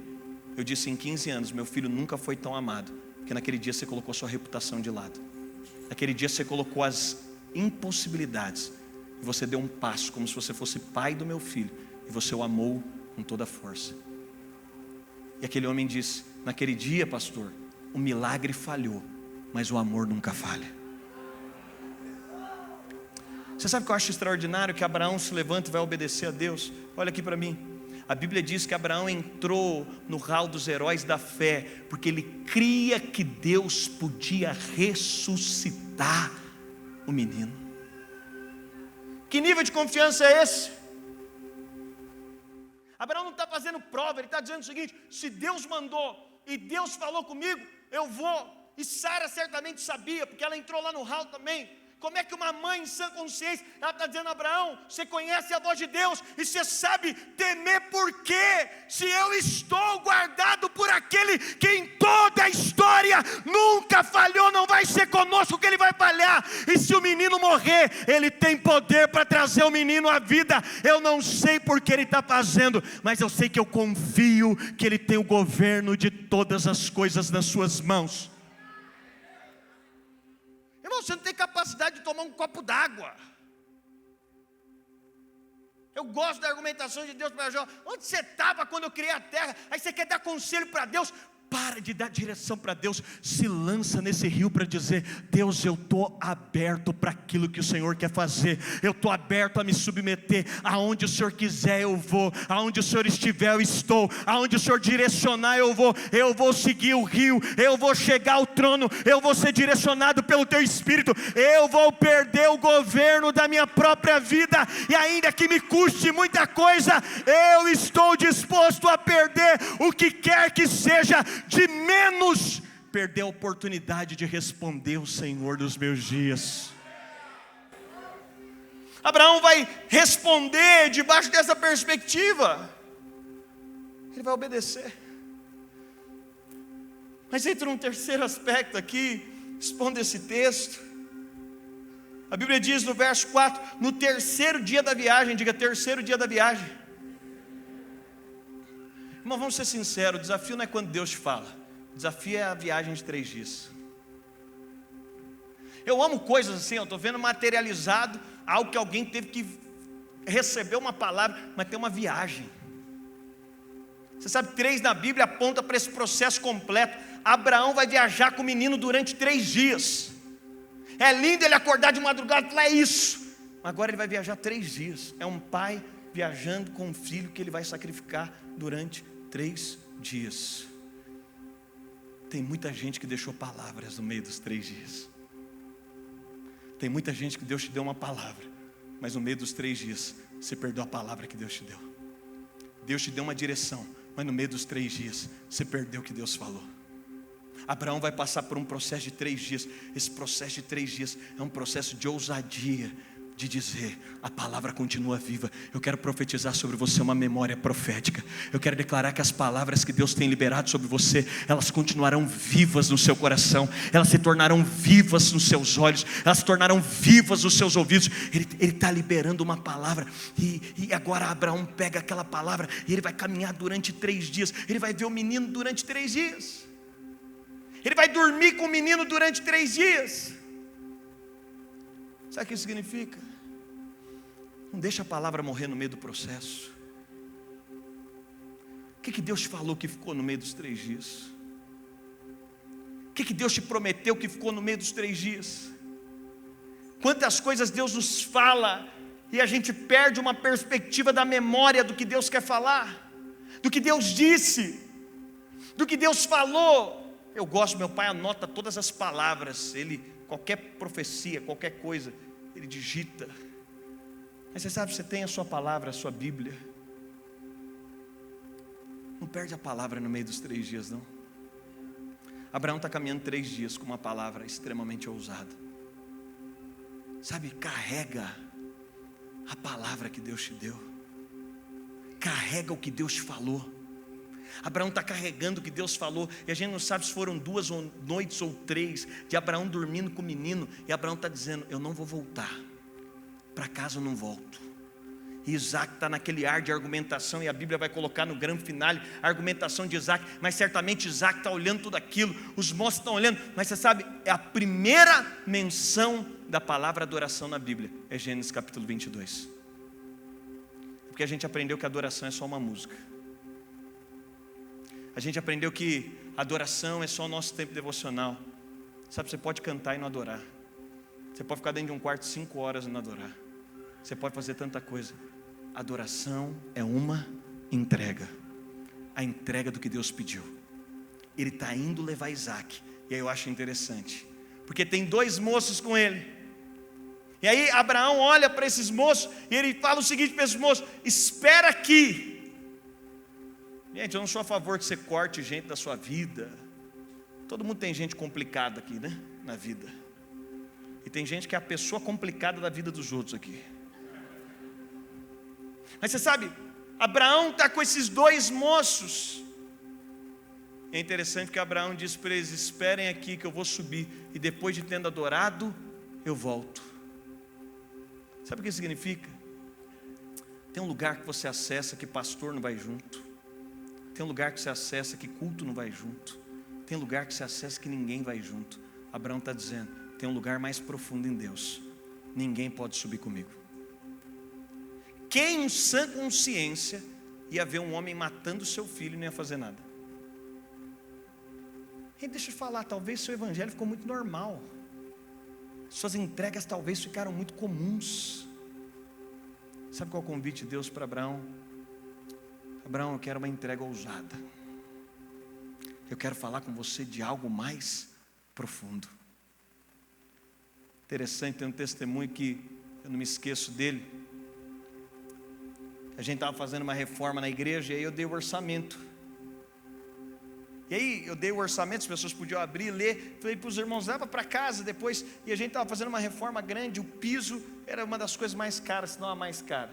eu disse: em 15 anos, meu filho nunca foi tão amado, porque naquele dia você colocou sua reputação de lado. Naquele dia você colocou as impossibilidades, e você deu um passo como se você fosse pai do meu filho, e você o amou com toda a força. E aquele homem disse: naquele dia, pastor, o milagre falhou, mas o amor nunca falha. Você sabe o que eu acho extraordinário? Que Abraão se levanta e vai obedecer a Deus. Olha aqui para mim. A Bíblia diz que Abraão entrou no hall dos heróis da fé, porque ele cria que Deus podia ressuscitar o menino. Que nível de confiança é esse? Abraão não está fazendo prova, ele está dizendo o seguinte: se Deus mandou e Deus falou comigo, eu vou. E Sara certamente sabia, porque ela entrou lá no hall também. Como é que uma mãe em sã consciência, ela está dizendo: Abraão, você conhece a voz de Deus, e você sabe temer por quê? Se eu estou guardado por aquele que em toda a história nunca falhou, não vai ser conosco que ele vai falhar. E se o menino morrer, ele tem poder para trazer o menino à vida. Eu não sei por que ele está fazendo, mas eu sei que eu confio que ele tem o governo de todas as coisas nas suas mãos. Irmão, você não tem capacidade de tomar um copo d'água. Eu gosto da argumentação de Deus para Jó. Onde você estava quando eu criei a terra? Aí você quer dar conselho para Deus. Para de dar direção para Deus, se lança nesse rio para dizer: Deus, eu estou aberto para aquilo que o Senhor quer fazer, eu estou aberto a me submeter, aonde o Senhor quiser eu vou, aonde o Senhor estiver eu estou, aonde o Senhor direcionar eu vou seguir o rio, eu vou chegar ao trono, eu vou ser direcionado pelo Teu Espírito, eu vou perder o governo da minha própria vida, e ainda que me custe muita coisa, eu estou disposto a perder o que quer que seja, de menos perder a oportunidade de responder o Senhor dos meus dias. Abraão vai responder debaixo dessa perspectiva, ele vai obedecer. Mas entra um terceiro aspecto aqui, expondo esse texto. A Bíblia diz no verso 4, no terceiro dia da viagem, diga terceiro dia da viagem. Irmão, vamos ser sinceros, o desafio não é quando Deus te fala, o desafio é a viagem de 3 dias. Eu amo coisas assim, eu estou vendo materializado algo que alguém teve que receber uma palavra, mas tem uma viagem. Você sabe, 3 na Bíblia aponta para esse processo completo. Abraão vai viajar com o menino durante 3 dias. É lindo ele acordar de madrugada e falar: é isso. Agora ele vai viajar 3 dias. É um pai viajando com um filho que ele vai sacrificar durante 3 dias. Tem muita gente que deixou palavras no meio dos 3 dias. Tem muita gente que Deus te deu uma palavra, mas no meio dos 3 dias você perdeu a palavra que Deus te deu. Deus te deu uma direção, mas no meio dos 3 dias você perdeu o que Deus falou. Abraão vai passar por um processo de 3 dias. Esse processo de 3 dias é um processo de ousadia, de dizer: a palavra continua viva. Eu quero profetizar sobre você uma memória profética. Eu quero declarar que as palavras que Deus tem liberado sobre você, elas continuarão vivas no seu coração, elas se tornarão vivas nos seus olhos, elas se tornarão vivas nos seus ouvidos. Ele está liberando uma palavra, e agora Abraão pega aquela palavra, e ele vai caminhar durante 3 dias, ele vai ver o menino durante 3 dias, ele vai dormir com o menino durante 3 dias. Sabe o que isso significa? Não deixa a palavra morrer no meio do processo. O que Deus te falou que ficou no meio dos 3 dias? O que Deus te prometeu que ficou no meio dos 3 dias? Quantas coisas Deus nos fala e a gente perde uma perspectiva da memória do que Deus quer falar, do que Deus disse, do que Deus falou. Eu gosto, meu pai anota todas as palavras, qualquer profecia, qualquer coisa, ele digita. Mas você sabe, você tem a sua palavra, a sua Bíblia. Não perde a palavra no meio dos 3 dias, não. Abraão está caminhando 3 dias com uma palavra extremamente ousada. Sabe, carrega a palavra que Deus te deu. Carrega o que Deus te falou. Abraão está carregando o que Deus falou, e a gente não sabe se foram 2 noites ou 3, de Abraão dormindo com o menino, e Abraão está dizendo: eu não vou voltar, para casa eu não volto. E Isaac está naquele ar de argumentação, e a Bíblia vai colocar no grande finale a argumentação de Isaac, mas certamente Isaac está olhando tudo aquilo, os moços estão olhando, mas você sabe, é a primeira menção da palavra adoração na Bíblia, é Gênesis capítulo 22, porque a gente aprendeu que a adoração é só uma música. A gente aprendeu que adoração é só o nosso tempo devocional. Sabe, você pode cantar e não adorar. Você pode ficar dentro de um quarto 5 horas e não adorar. Você pode fazer tanta coisa. Adoração é uma entrega. A entrega do que Deus pediu. Ele está indo levar Isaac. E aí eu acho interessante, porque tem 2 moços com ele. E aí Abraão olha para esses moços e ele fala o seguinte para esses moços: espera aqui. Gente, eu não sou a favor que você corte gente da sua vida. Todo mundo tem gente complicada aqui, né? Na vida. E tem gente que é a pessoa complicada da vida dos outros aqui. Mas você sabe, Abraão está com esses 2 moços. É interessante que Abraão diz para eles: esperem aqui que eu vou subir, e depois de tendo adorado, eu volto. Sabe o que significa? Tem um lugar que você acessa que pastor não vai junto. Tem um lugar que você acessa que culto não vai junto. Tem um lugar que você acessa que ninguém vai junto. Abraão está dizendo: tem um lugar mais profundo em Deus, ninguém pode subir comigo. Quem em sã consciência ia ver um homem matando seu filho e não ia fazer nada? E deixa eu falar, talvez seu evangelho ficou muito normal, suas entregas talvez ficaram muito comuns. Sabe qual é o convite de Deus para Abraão? Abraão, eu quero uma entrega ousada. Eu quero falar com você de algo mais profundo. Interessante, tem um testemunho que eu não me esqueço dele. A gente estava fazendo uma reforma na igreja, e aí eu dei o orçamento. E aí eu dei o orçamento, as pessoas podiam abrir e ler. Falei para os irmãos, leva para casa depois. E a gente estava fazendo uma reforma grande, o piso era uma das coisas mais caras, se não a mais cara.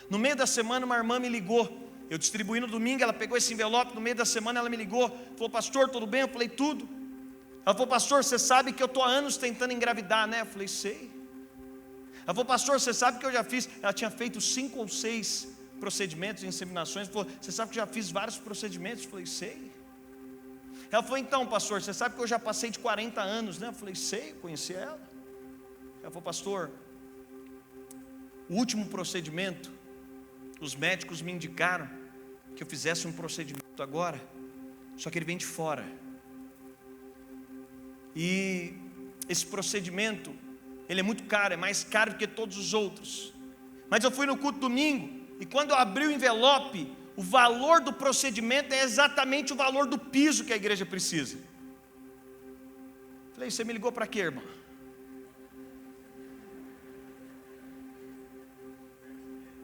No meio da semana uma irmã me ligou. Eu distribuí no domingo, ela pegou esse envelope, no meio da semana ela me ligou, falou, pastor, tudo bem? Eu falei, tudo. Ela falou, pastor, você sabe que eu estou há anos tentando engravidar, né? Eu falei, sei. Ela falou, pastor, você sabe que eu já fiz, ela tinha feito 5 ou 6 procedimentos de inseminações. Ela falou, você sabe que eu já fiz vários procedimentos? Eu falei, sei. Ela falou, então, pastor, você sabe que eu já passei de 40 anos, né? Eu falei, sei, conheci ela. Ela falou, pastor, o último procedimento, os médicos me indicaram que eu fizesse um procedimento agora, só que ele vem de fora. E esse procedimento, ele é muito caro, é mais caro do que todos os outros. Mas eu fui no culto domingo, e quando eu abri o envelope, o valor do procedimento é exatamente o valor do piso que a igreja precisa. Falei, você me ligou para quê, irmão?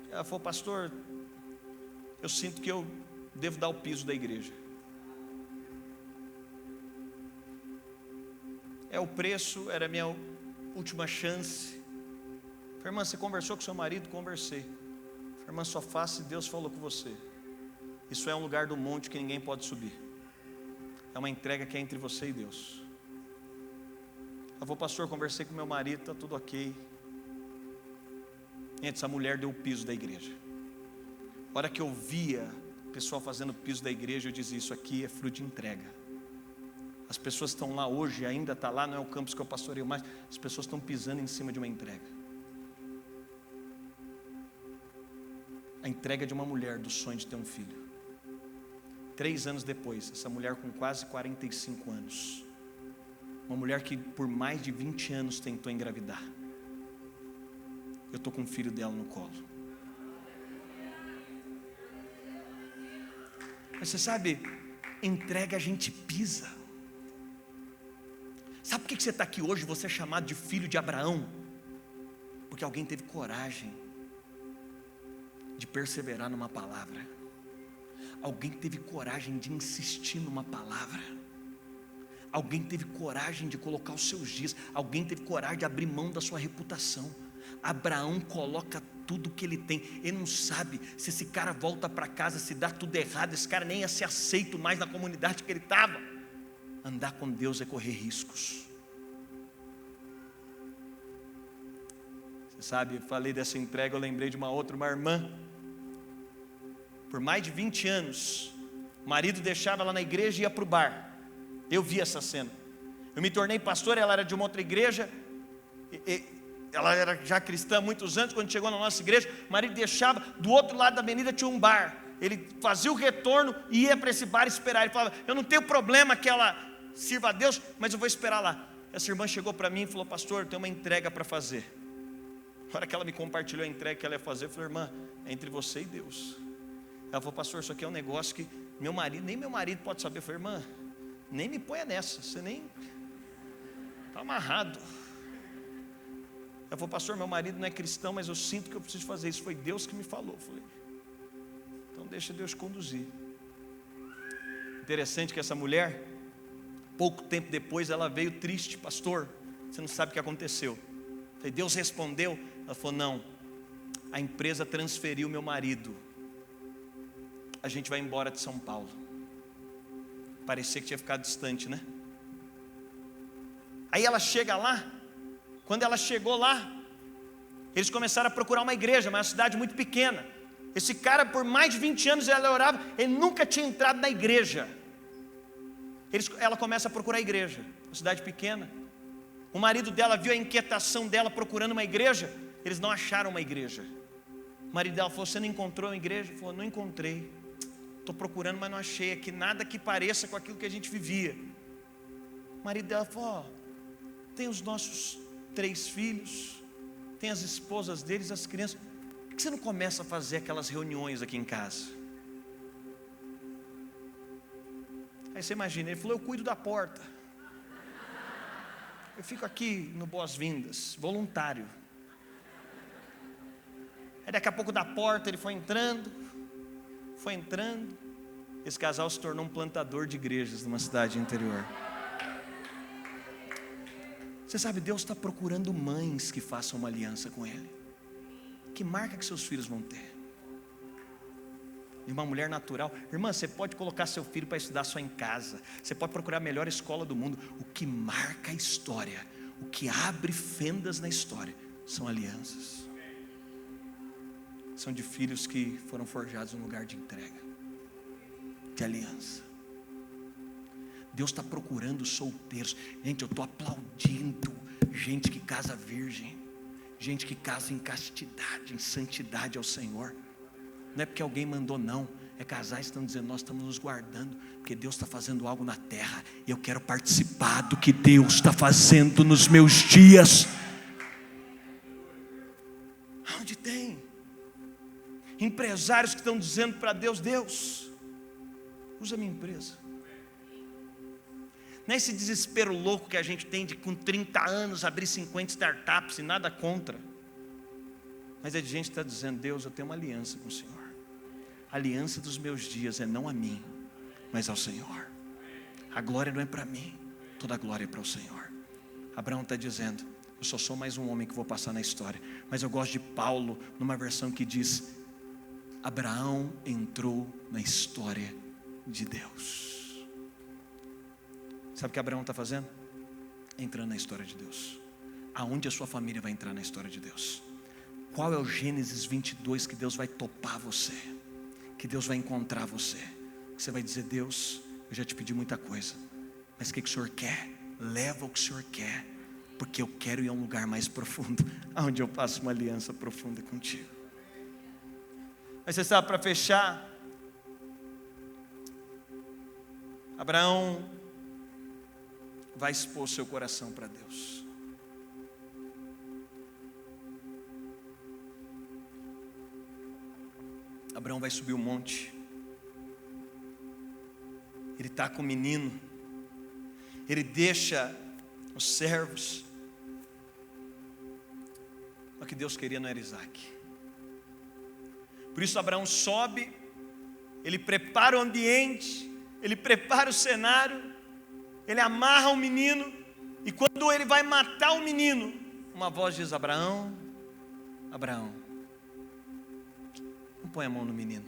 Ela falou, pastor, eu sinto que eu devo dar o piso da igreja. É o preço, era a minha última chance. Falei, irmã, você conversou com seu marido? Conversei. Falei, irmã, só faça se Deus falou com você. Isso é um lugar do monte que ninguém pode subir. É uma entrega que é entre você e Deus. Eu vou, pastor, conversei com meu marido, está tudo ok. Gente, essa mulher deu o piso da igreja. A hora que eu via o pessoal fazendo o piso da igreja, eu dizia, isso aqui é fruto de entrega. As pessoas estão lá hoje, ainda está lá, não é o campus que eu pastoreio mais, as pessoas estão pisando em cima de uma entrega. A entrega de uma mulher do sonho de ter um filho. 3 anos depois, essa mulher com quase 45 anos, uma mulher que por mais de 20 anos tentou engravidar, eu estou com o filho dela no colo. Mas você sabe, entrega a gente pisa. Sabe por que você está aqui hoje? Você é chamado de filho de Abraão, porque alguém teve coragem de perseverar numa palavra. Alguém teve coragem de insistir numa palavra. Alguém teve coragem de colocar os seus dias. Alguém teve coragem de abrir mão da sua reputação. Abraão coloca tudo que ele tem. Ele não sabe se esse cara volta para casa, se dá tudo errado, esse cara nem ia ser aceito mais na comunidade que ele estava. Andar com Deus é correr riscos. Você sabe, eu falei dessa entrega, eu lembrei de uma irmã. Por mais de 20 anos, o marido deixava ela na igreja e ia para o bar. Eu vi essa cena. Eu me tornei pastor, ela era de uma outra igreja. Ela era já cristã há muitos anos. Quando chegou na nossa igreja, o marido deixava, do outro lado da avenida tinha um bar. Ele fazia o retorno e ia para esse bar esperar. Ele falava, eu não tenho problema que ela sirva a Deus, mas eu vou esperar lá. Essa irmã chegou para mim e falou, pastor, eu tenho uma entrega para fazer. Na hora que ela me compartilhou a entrega que ela ia fazer, eu falei, irmã, é entre você e Deus. Ela falou, pastor, isso aqui é um negócio que nem meu marido pode saber. Eu falei, irmã, nem me ponha nessa, você nem está amarrado. Ela falou, pastor, meu marido não é cristão, mas eu sinto que eu preciso fazer isso. Foi Deus que me falou. Eu falei, então deixa Deus conduzir. Interessante que essa mulher, pouco tempo depois, ela veio triste, pastor, você não sabe o que aconteceu. Eu falei, Deus respondeu? Ela falou, não, a empresa transferiu meu marido. A gente vai embora de São Paulo. Parecia que tinha ficado distante, né? Aí ela chega lá. Quando ela chegou lá, eles começaram a procurar uma igreja, mas uma cidade muito pequena. Esse cara, por mais de 20 anos, ela orava, ele nunca tinha entrado na igreja. Ela começa a procurar a igreja, uma cidade pequena. O marido dela viu a inquietação dela procurando uma igreja. Eles não acharam uma igreja. O marido dela falou, você não encontrou uma igreja? Ele falou, não encontrei. Estou procurando, mas não achei aqui nada que pareça com aquilo que a gente vivia. O marido dela falou: tem os nossos 3 filhos, tem as esposas deles, as crianças, por que você não começa a fazer aquelas reuniões aqui em casa? Aí você imagina, ele falou: eu cuido da porta, eu fico aqui no boas-vindas, voluntário. Aí daqui a pouco da porta ele foi entrando. Esse casal se tornou um plantador de igrejas numa cidade interior. Você sabe, Deus está procurando mães que façam uma aliança com Ele. Que marca que seus filhos vão ter? De uma mulher natural. Irmã, você pode colocar seu filho para estudar só em casa. Você pode procurar a melhor escola do mundo. O que marca a história, o que abre fendas na história, são alianças. São de filhos que foram forjados num lugar de entrega, de aliança. Deus está procurando solteiros. Gente, eu estou aplaudindo gente que casa virgem, gente que casa em castidade, em santidade ao Senhor. Não é porque alguém mandou, não. É casais que estão dizendo: nós estamos nos guardando, porque Deus está fazendo algo na terra, e eu quero participar do que Deus está fazendo nos meus dias. Onde tem empresários que estão dizendo para Deus: Deus, usa a minha empresa. Não é esse desespero louco que a gente tem de com 30 anos abrir 50 startups e nada contra. Mas é de gente que está dizendo: Deus, eu tenho uma aliança com o Senhor. A aliança dos meus dias é não a mim, mas ao Senhor. A glória não é para mim, toda a glória é para o Senhor. Abraão está dizendo: eu só sou mais um homem que vou passar na história. Mas eu gosto de Paulo, numa versão que diz: Abraão entrou na história de Deus. Sabe o que Abraão está fazendo? Entrando na história de Deus. Aonde a sua família vai entrar na história de Deus? Qual é o Gênesis 22 que Deus vai topar você? Que Deus vai encontrar você? Você vai dizer: Deus, eu já te pedi muita coisa, mas o que o Senhor quer? Leva o que o Senhor quer, porque eu quero ir a um lugar mais profundo, onde eu faço uma aliança profunda contigo. Mas você sabe, para fechar, Abraão vai expor seu coração para Deus. Abraão vai subir o monte. Ele está com o menino. Ele deixa os servos. O que Deus queria não era Isaac. Por isso Abraão sobe. Ele prepara o ambiente. Ele prepara o cenário. Ele amarra o menino. E quando ele vai matar o menino, uma voz diz: Abraão, Abraão, não põe a mão no menino.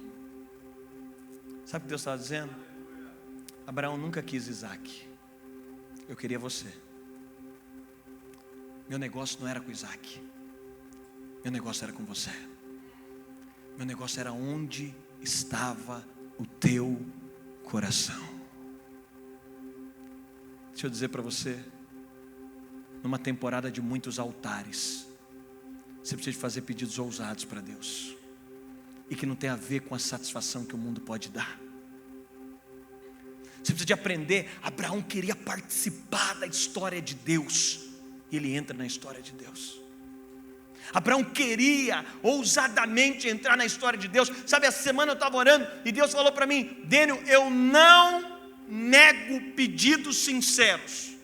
Sabe o que Deus estava dizendo? Abraão nunca quis Isaac. Eu queria você. Meu negócio não era com Isaac. Meu negócio era com você. Meu negócio era onde estava o teu coração. Deixa eu dizer para você, numa temporada de muitos altares, você precisa de fazer pedidos ousados para Deus, e que não tem a ver com a satisfação que o mundo pode dar. Você precisa de aprender. Abraão queria participar da história de Deus, e ele entra na história de Deus. Abraão queria ousadamente entrar na história de Deus. Sabe, essa semana eu estava orando, e Deus falou para mim: Dênio, eu não nego pedidos sinceros.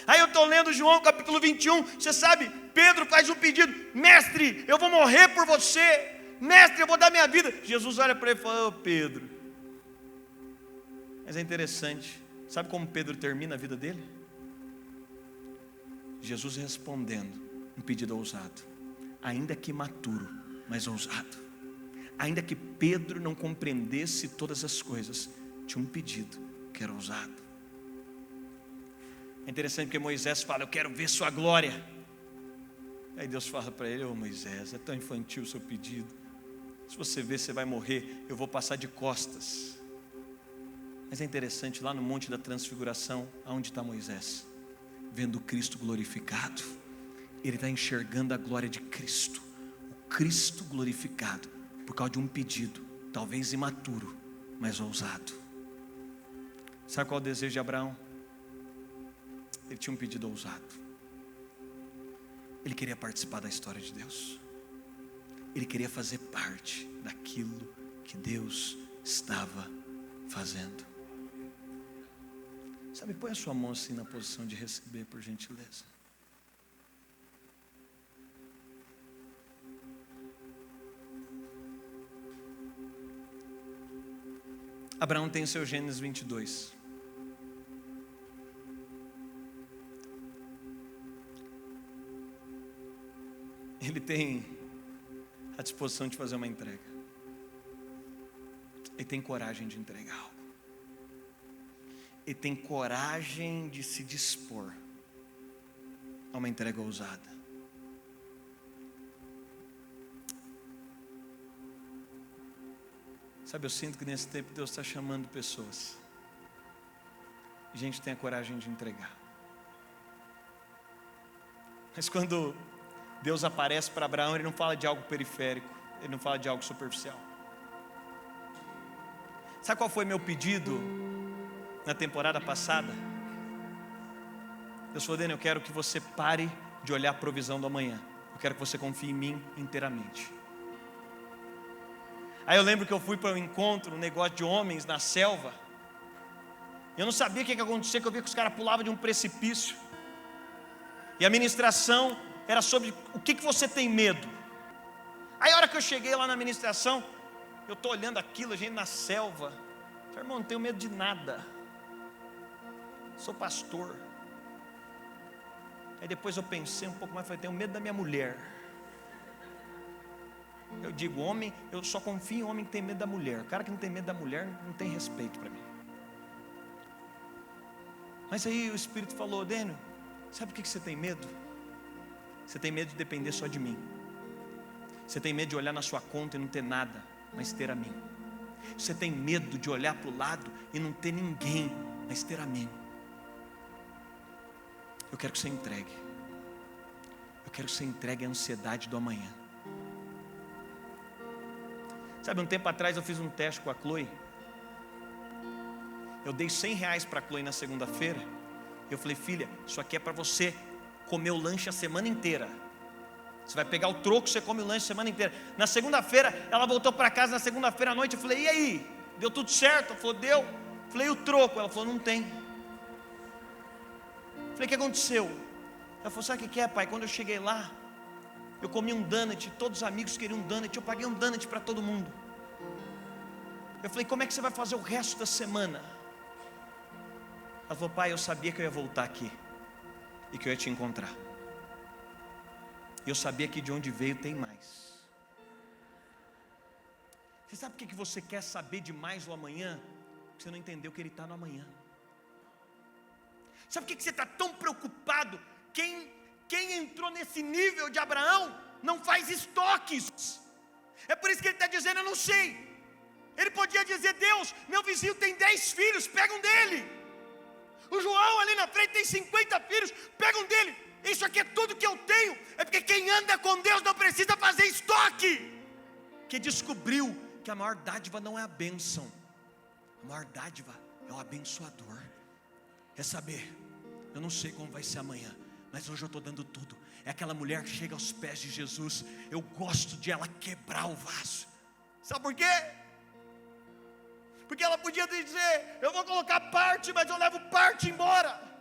Aí eu estou lendo João capítulo 21, você sabe, Pedro faz um pedido: mestre, eu vou morrer por você, mestre, eu vou dar minha vida. Jesus olha para ele e fala: ô Pedro. Mas é interessante, sabe como Pedro termina a vida dele? Jesus respondendo um pedido ousado, ainda que imaturo, mas ousado. Ainda que Pedro não compreendesse todas as coisas, tinha um pedido que era ousado. É interessante porque Moisés fala: eu quero ver sua glória. Aí Deus fala para ele: ô Moisés, é tão infantil o seu pedido. Se você ver, você vai morrer, eu vou passar de costas. Mas é interessante, lá no Monte da Transfiguração, aonde está Moisés? Vendo Cristo glorificado. Ele está enxergando a glória de Cristo, o Cristo glorificado, por causa de um pedido, talvez imaturo, mas ousado. Sabe qual é o desejo de Abraão? Ele tinha um pedido ousado. Ele queria participar da história de Deus. Ele queria fazer parte daquilo que Deus estava fazendo. Sabe, põe a sua mão assim na posição de receber, por gentileza. Abraão tem o seu Gênesis 22. Ele tem a disposição de fazer uma entrega. Ele tem coragem de entregar algo. Ele tem coragem de se dispor a uma entrega ousada. Sabe, eu sinto que nesse tempo Deus está chamando pessoas. A gente tem a coragem de entregar. Mas quando Deus aparece para Abraão, Ele não fala de algo periférico, Ele não fala de algo superficial. Sabe qual foi meu pedido na temporada passada? Deus falou: Daniel, eu quero que você pare de olhar a provisão do amanhã. Eu quero que você confie em mim inteiramente. Aí eu lembro que eu fui para um encontro, um negócio de homens na selva. Eu não sabia o que ia acontecer, que eu vi que os caras pulavam de um precipício. E a ministração era sobre o que você tem medo. Aí a hora que eu cheguei lá na ministração, eu estou olhando aquilo, a gente na selva. Eu falei: irmão, não tenho medo de nada. Sou pastor. Aí depois eu pensei um pouco mais, falei: tenho medo da minha mulher. Eu digo, homem, eu só confio em homem que tem medo da mulher. O cara que não tem medo da mulher não tem respeito para mim. Mas aí o Espírito falou: Dênio, sabe o que você tem medo? Você tem medo de depender só de mim. Você tem medo de olhar na sua conta e não ter nada, mas ter a mim. Você tem medo de olhar para o lado e não ter ninguém, mas ter a mim. Eu quero que você entregue. Eu quero que você entregue a ansiedade do amanhã. Sabe, um tempo atrás eu fiz um teste com a Chloe. Eu dei R$100 para a Chloe na segunda-feira. Eu falei: filha, isso aqui é para você comer o lanche a semana inteira. Você vai pegar o troco, você come o lanche a semana inteira. Na segunda-feira, ela voltou para casa na segunda-feira à noite. Eu falei: e aí? Deu tudo certo? Ela falou: deu. Eu falei: e o troco? Ela falou: não tem. Eu falei: o que aconteceu? Ela falou: sabe o que é, pai? Quando eu cheguei lá, eu comi um donut, todos os amigos queriam um donut, eu paguei um donut para todo mundo. Eu falei: como é que você vai fazer o resto da semana? Ela falou: pai, eu sabia que eu ia voltar aqui e que eu ia te encontrar. E eu sabia que de onde veio tem mais. Você sabe por que você quer saber demais o amanhã? Porque você não entendeu que Ele está no amanhã. Sabe por que você está tão preocupado? Quem entrou nesse nível de Abraão não faz estoques. É por isso que ele está dizendo: eu não sei. Ele podia dizer: Deus, meu vizinho tem 10 filhos, pega um dele. O João ali na frente tem 50 filhos, pega um dele. Isso aqui é tudo que eu tenho. É porque quem anda com Deus não precisa fazer estoque. Que descobriu que a maior dádiva não é a bênção. A maior dádiva é o abençoador. É saber: eu não sei como vai ser amanhã, mas hoje eu estou dando tudo. É aquela mulher que chega aos pés de Jesus. Eu gosto de ela quebrar o vaso. Sabe por quê? Porque ela podia dizer: eu vou colocar parte, mas eu levo parte embora.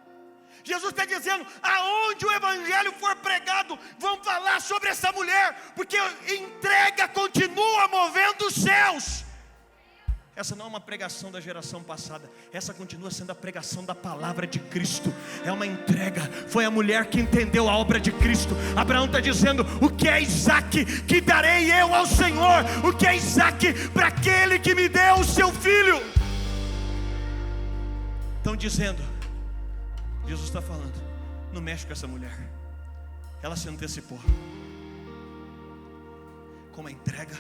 Jesus está dizendo: aonde o evangelho for pregado, vão falar sobre essa mulher, porque entrega continua movendo os céus. Essa não é uma pregação da geração passada, essa continua sendo a pregação da palavra de Cristo. É uma entrega. Foi a mulher que entendeu a obra de Cristo. Abraão está dizendo: o que é Isaque que darei eu ao Senhor? O que é Isaque para aquele que me deu o seu filho? Estão dizendo, Jesus está falando: não mexe com essa mulher. Ela se antecipou com uma entrega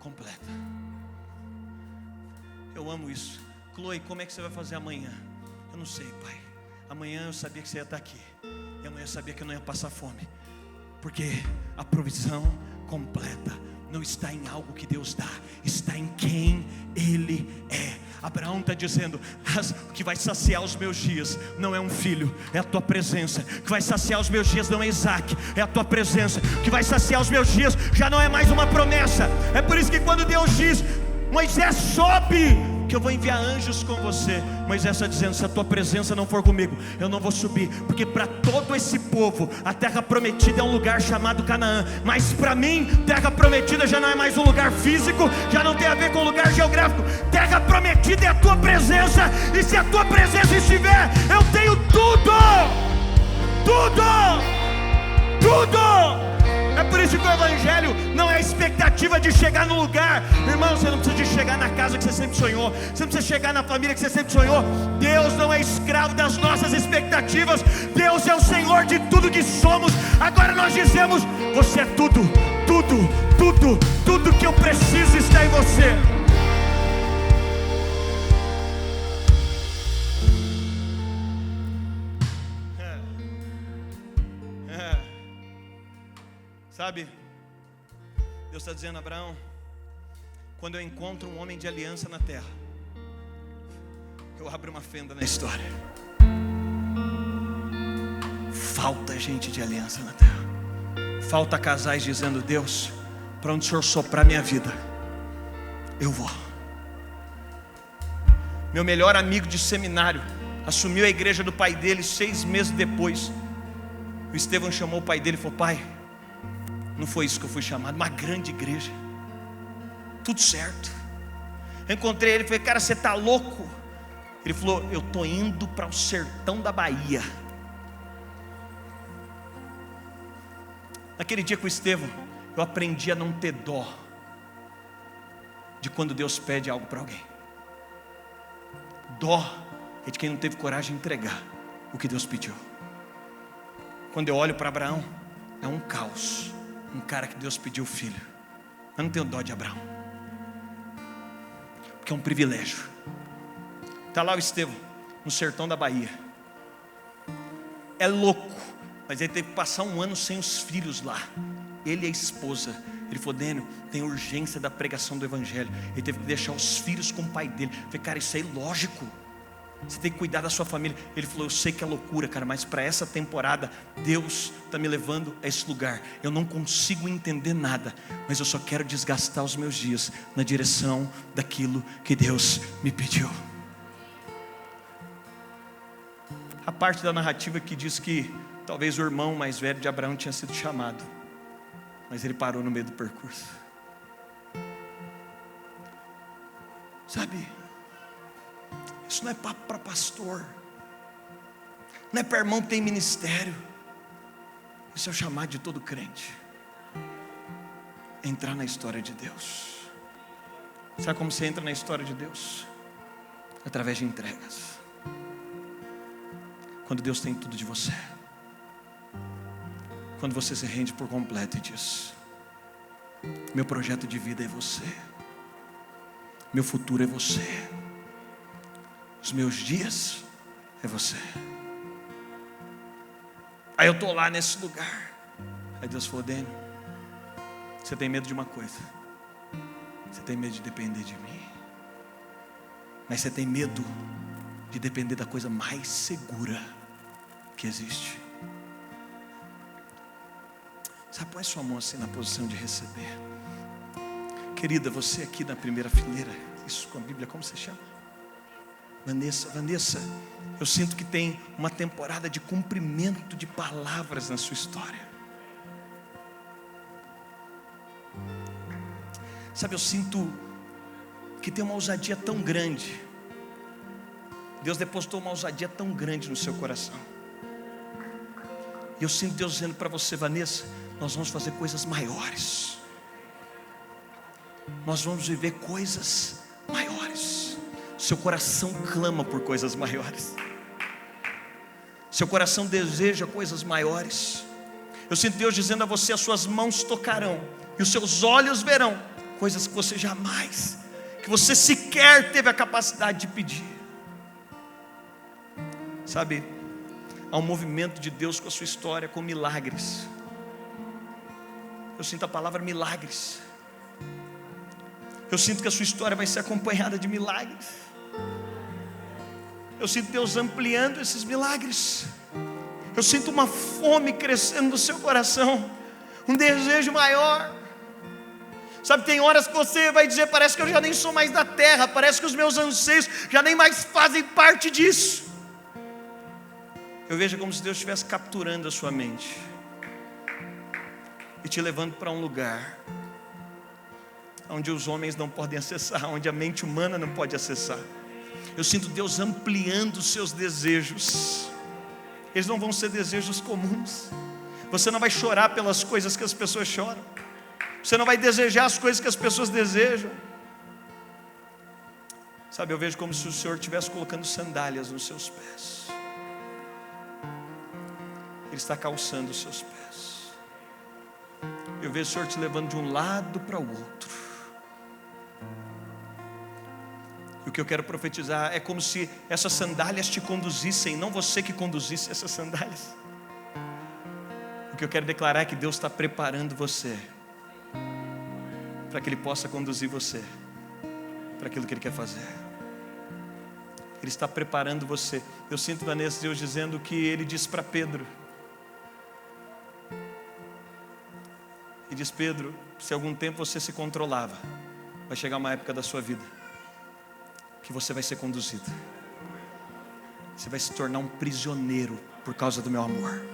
completa. Eu amo isso. Chloe, como é que você vai fazer amanhã? Eu não sei, pai. Amanhã eu sabia que você ia estar aqui, e amanhã eu sabia que eu não ia passar fome, porque a provisão completa não está em algo que Deus dá, está em quem Ele é. Abraão está dizendo: o que vai saciar os meus dias não é um filho, é a tua presença. O que vai saciar os meus dias não é Isaac, é a tua presença. O que vai saciar os meus dias já não é mais uma promessa. É por isso que quando Deus diz: Moisés, sobe, que eu vou enviar anjos com você, Moisés está dizendo: se a tua presença não for comigo, eu não vou subir. Porque para todo esse povo, a terra prometida é um lugar chamado Canaã. Mas para mim, terra prometida já não é mais um lugar físico, já não tem a ver com lugar geográfico. Terra prometida é a tua presença. E se a tua presença estiver, eu tenho tudo. É por isso que o Evangelho não é a expectativa de chegar no lugar. Irmão, você não precisa de chegar na casa que você sempre sonhou, você não precisa chegar na família que você sempre sonhou. Deus não é escravo das nossas expectativas. Deus é o Senhor de tudo que somos. Agora nós dizemos: você é tudo que eu preciso está em você. Sabe, Deus está dizendo: Abraão, quando eu encontro um homem de aliança na terra, eu abro uma fenda na história. Falta gente de aliança na terra. Falta casais dizendo: Deus, para onde o Senhor soprar minha vida, eu vou. Meu melhor amigo de seminário assumiu a igreja do pai dele 6 meses depois. O Estevão chamou o pai dele e falou: pai, não foi isso que eu fui chamado, uma grande igreja, tudo certo. Eu encontrei ele e falei: cara, você está louco? Ele falou: eu estou indo para o sertão da Bahia. Naquele dia com o Estevão, eu aprendi a não ter dó de quando Deus pede algo para alguém. Dó é de quem não teve coragem de entregar o que Deus pediu. Quando eu olho para Abraão, é um caos. Um cara que Deus pediu filho. Eu não tenho dó de Abraão, porque é um privilégio. Está lá o Estevão, no sertão da Bahia. É louco, mas ele teve que passar 1 ano sem os filhos lá. Ele e a esposa. Ele falou: Dênio, tem urgência da pregação do Evangelho. Ele teve que deixar os filhos com o pai dele. Eu falei: cara, isso é ilógico. Você tem que cuidar da sua família. Ele falou: eu sei que é loucura, cara, mas para essa temporada Deus está me levando a esse lugar. Eu não consigo entender nada, mas eu só quero desgastar os meus dias na direção daquilo que Deus me pediu. A parte da narrativa que diz que talvez o irmão mais velho de Abraão tinha sido chamado, mas ele parou no meio do percurso. Sabe, isso não é papo para pastor, não é para irmão que tem ministério. Isso é o chamado de todo crente: entrar na história de Deus. Sabe como você entra na história de Deus? Através de entregas. Quando Deus tem tudo de você, quando você se rende por completo e diz: meu projeto de vida é você, meu futuro é você, os meus dias é você. Aí eu estou lá nesse lugar. Aí Deus falou: Dênio, você tem medo de uma coisa, você tem medo de depender de mim, mas você tem medo de depender da coisa mais segura que existe. Sabe, põe sua mão assim na posição de receber. Querida, você aqui na primeira fileira, isso com a Bíblia, como você chama? Vanessa, eu sinto que tem uma temporada de cumprimento de palavras na sua história. Sabe, eu sinto que tem uma ousadia tão grande. Deus depositou uma ousadia tão grande no seu coração. E eu sinto Deus dizendo para você: Vanessa, nós vamos fazer coisas maiores. Nós vamos viver coisas maiores. Seu coração clama por coisas maiores. Seu coração deseja coisas maiores. Eu sinto Deus dizendo a você: as suas mãos tocarão e os seus olhos verão coisas que você jamais, que você sequer teve a capacidade de pedir. Sabe, há um movimento de Deus com a sua história, com milagres. Eu sinto a palavra milagres. Eu sinto que a sua história vai ser acompanhada de milagres. Eu sinto Deus ampliando esses milagres. Eu sinto uma fome crescendo no seu coração, um desejo maior. Sabe, tem horas que você vai dizer: parece que eu já nem sou mais da terra, parece que os meus anseios já nem mais fazem parte disso. Eu vejo como se Deus estivesse capturando a sua mente e te levando para um lugar onde os homens não podem acessar, onde a mente humana não pode acessar. Eu sinto Deus ampliando os seus desejos. Eles não vão ser desejos comuns. Você não vai chorar pelas coisas que as pessoas choram. Você não vai desejar as coisas que as pessoas desejam. Sabe, eu vejo como se o Senhor estivesse colocando sandálias nos seus pés. Ele está calçando os seus pés. Eu vejo o Senhor te levando de um lado para o outro. E o que eu quero profetizar é como se essas sandálias te conduzissem, não você que conduzisse essas sandálias. O que eu quero declarar é que Deus está preparando você para que Ele possa conduzir você para aquilo que Ele quer fazer. Ele está preparando você. Eu sinto, Vanessa, Deus dizendo que Ele disse para Pedro. Ele diz: Pedro, se algum tempo você se controlava, vai chegar uma época da sua vida que você vai ser conduzido. Você vai se tornar um prisioneiro por causa do meu amor.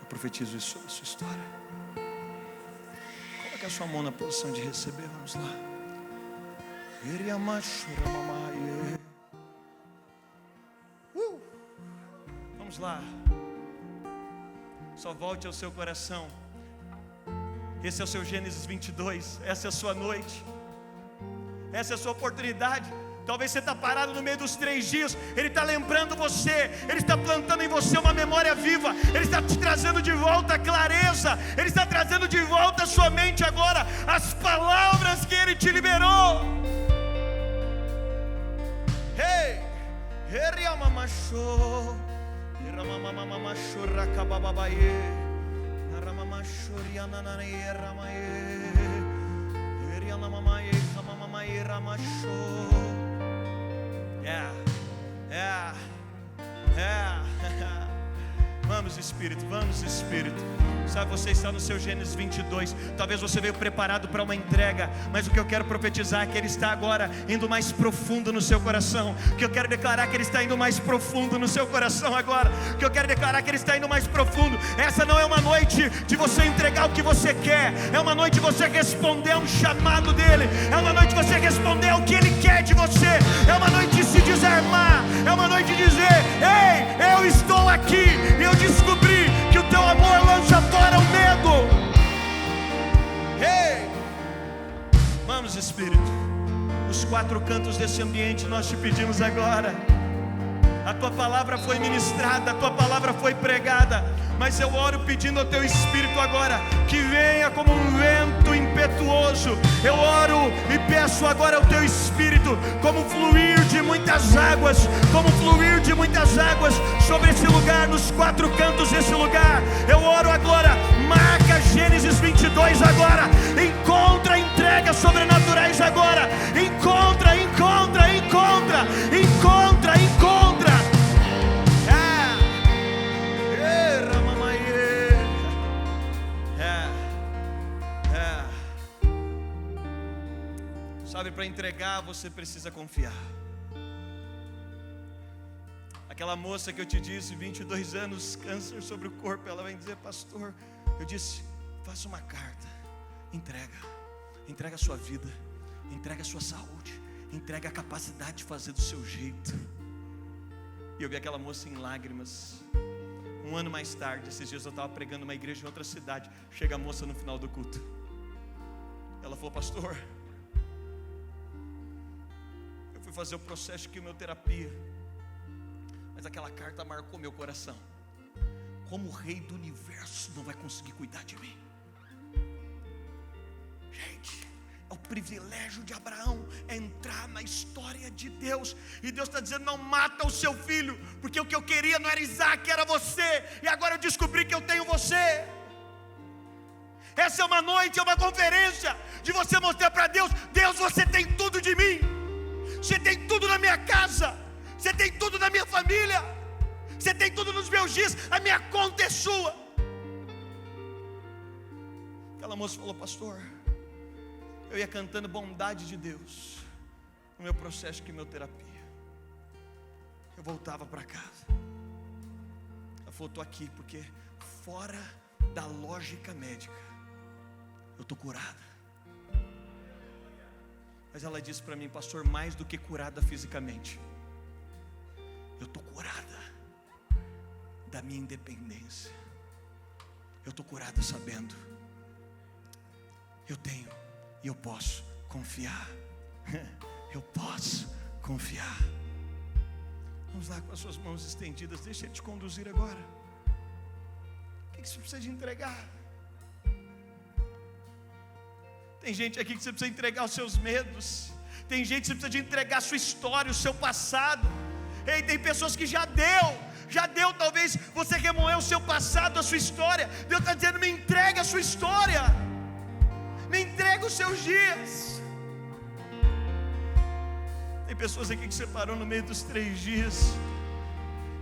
Eu profetizo isso sobre a sua história. Coloque a sua mão na posição de receber. Vamos lá. Vamos lá. Só volte ao seu coração. Esse é o seu Gênesis 22. Essa é a sua noite. Essa é a sua oportunidade. Talvez você está parado no meio dos 3 dias. Ele está lembrando você. Ele está plantando em você uma memória viva. Ele está te trazendo de volta a clareza. Ele está trazendo de volta a sua mente agora as palavras que Ele te liberou. Hey, Vamos, Espírito, vamos, Espírito. Sabe, você está no seu Gênesis 22. Talvez você veio preparado para uma entrega, mas o que eu quero profetizar é que Ele está agora indo mais profundo no seu coração. O que eu quero declarar é que Ele está indo mais profundo no seu coração agora. O que eu quero declarar é que Ele está indo mais profundo. Essa não é uma noite de você entregar o que você quer. É uma noite de você responder a um chamado dEle. É uma noite de você responder ao que Ele quer de você. É uma noite de se desarmar. É uma noite de dizer: ei, eu estou aqui. Eu descobri que o teu amor lança fora o medo. Ei, vamos, Espírito. Nos 4 cantos desse ambiente nós te pedimos agora. A tua palavra foi ministrada, a tua palavra foi pregada, mas eu oro pedindo ao teu Espírito agora que venha como um vento impetuoso. Eu oro e peço agora ao teu Espírito, como fluir de muitas águas, como fluir de muitas águas sobre esse lugar, nos 4 cantos desse lugar. Eu oro agora, marca Gênesis 22 agora, encontra entregas sobrenaturais agora, encontra. Sabe, para entregar você precisa confiar. Aquela moça que eu te disse, 22 anos, câncer sobre o corpo, ela vem dizer: pastor, eu disse, faça uma carta, entrega a sua vida, entrega a sua saúde, entrega a capacidade de fazer do seu jeito. E eu vi aquela moça em lágrimas. Um ano mais tarde, esses dias eu estava pregando uma igreja em outra cidade. Chega a moça no final do culto. Ela falou: pastor, eu fui fazer o processo de quimioterapia, mas aquela carta marcou meu coração. Como o rei do universo não vai conseguir cuidar de mim? Gente, é o privilégio de Abraão, é entrar na história de Deus. E Deus está dizendo: não mata o seu filho, porque o que eu queria não era Isaac, era você. E agora eu descobri que eu tenho você. Essa é uma noite, é uma conferência de você mostrar para Deus: Deus, você tem tudo de mim. Você tem tudo na minha casa, você tem tudo na minha família, você tem tudo nos meus dias, a minha conta é sua. Aquela moça falou: pastor, eu ia cantando bondade de Deus no meu processo de quimioterapia. Eu voltava para casa. Ela falou: estou aqui porque fora da lógica médica eu estou curada. Mas ela disse para mim: pastor, mais do que curada fisicamente, eu estou curada da minha independência. Eu estou curada sabendo, eu tenho e eu posso confiar. Eu posso confiar. Vamos lá com as suas mãos estendidas. Deixa Ele te conduzir agora. O que você precisa de entregar? Tem gente aqui que você precisa entregar os seus medos. Tem gente que você precisa de entregar a sua história, o seu passado. Ei, tem pessoas que já deu, talvez você remoeu o seu passado, a sua história. Deus está dizendo: me entrega a sua história, me entrega os seus dias. Tem pessoas aqui que você parou no meio dos 3 dias.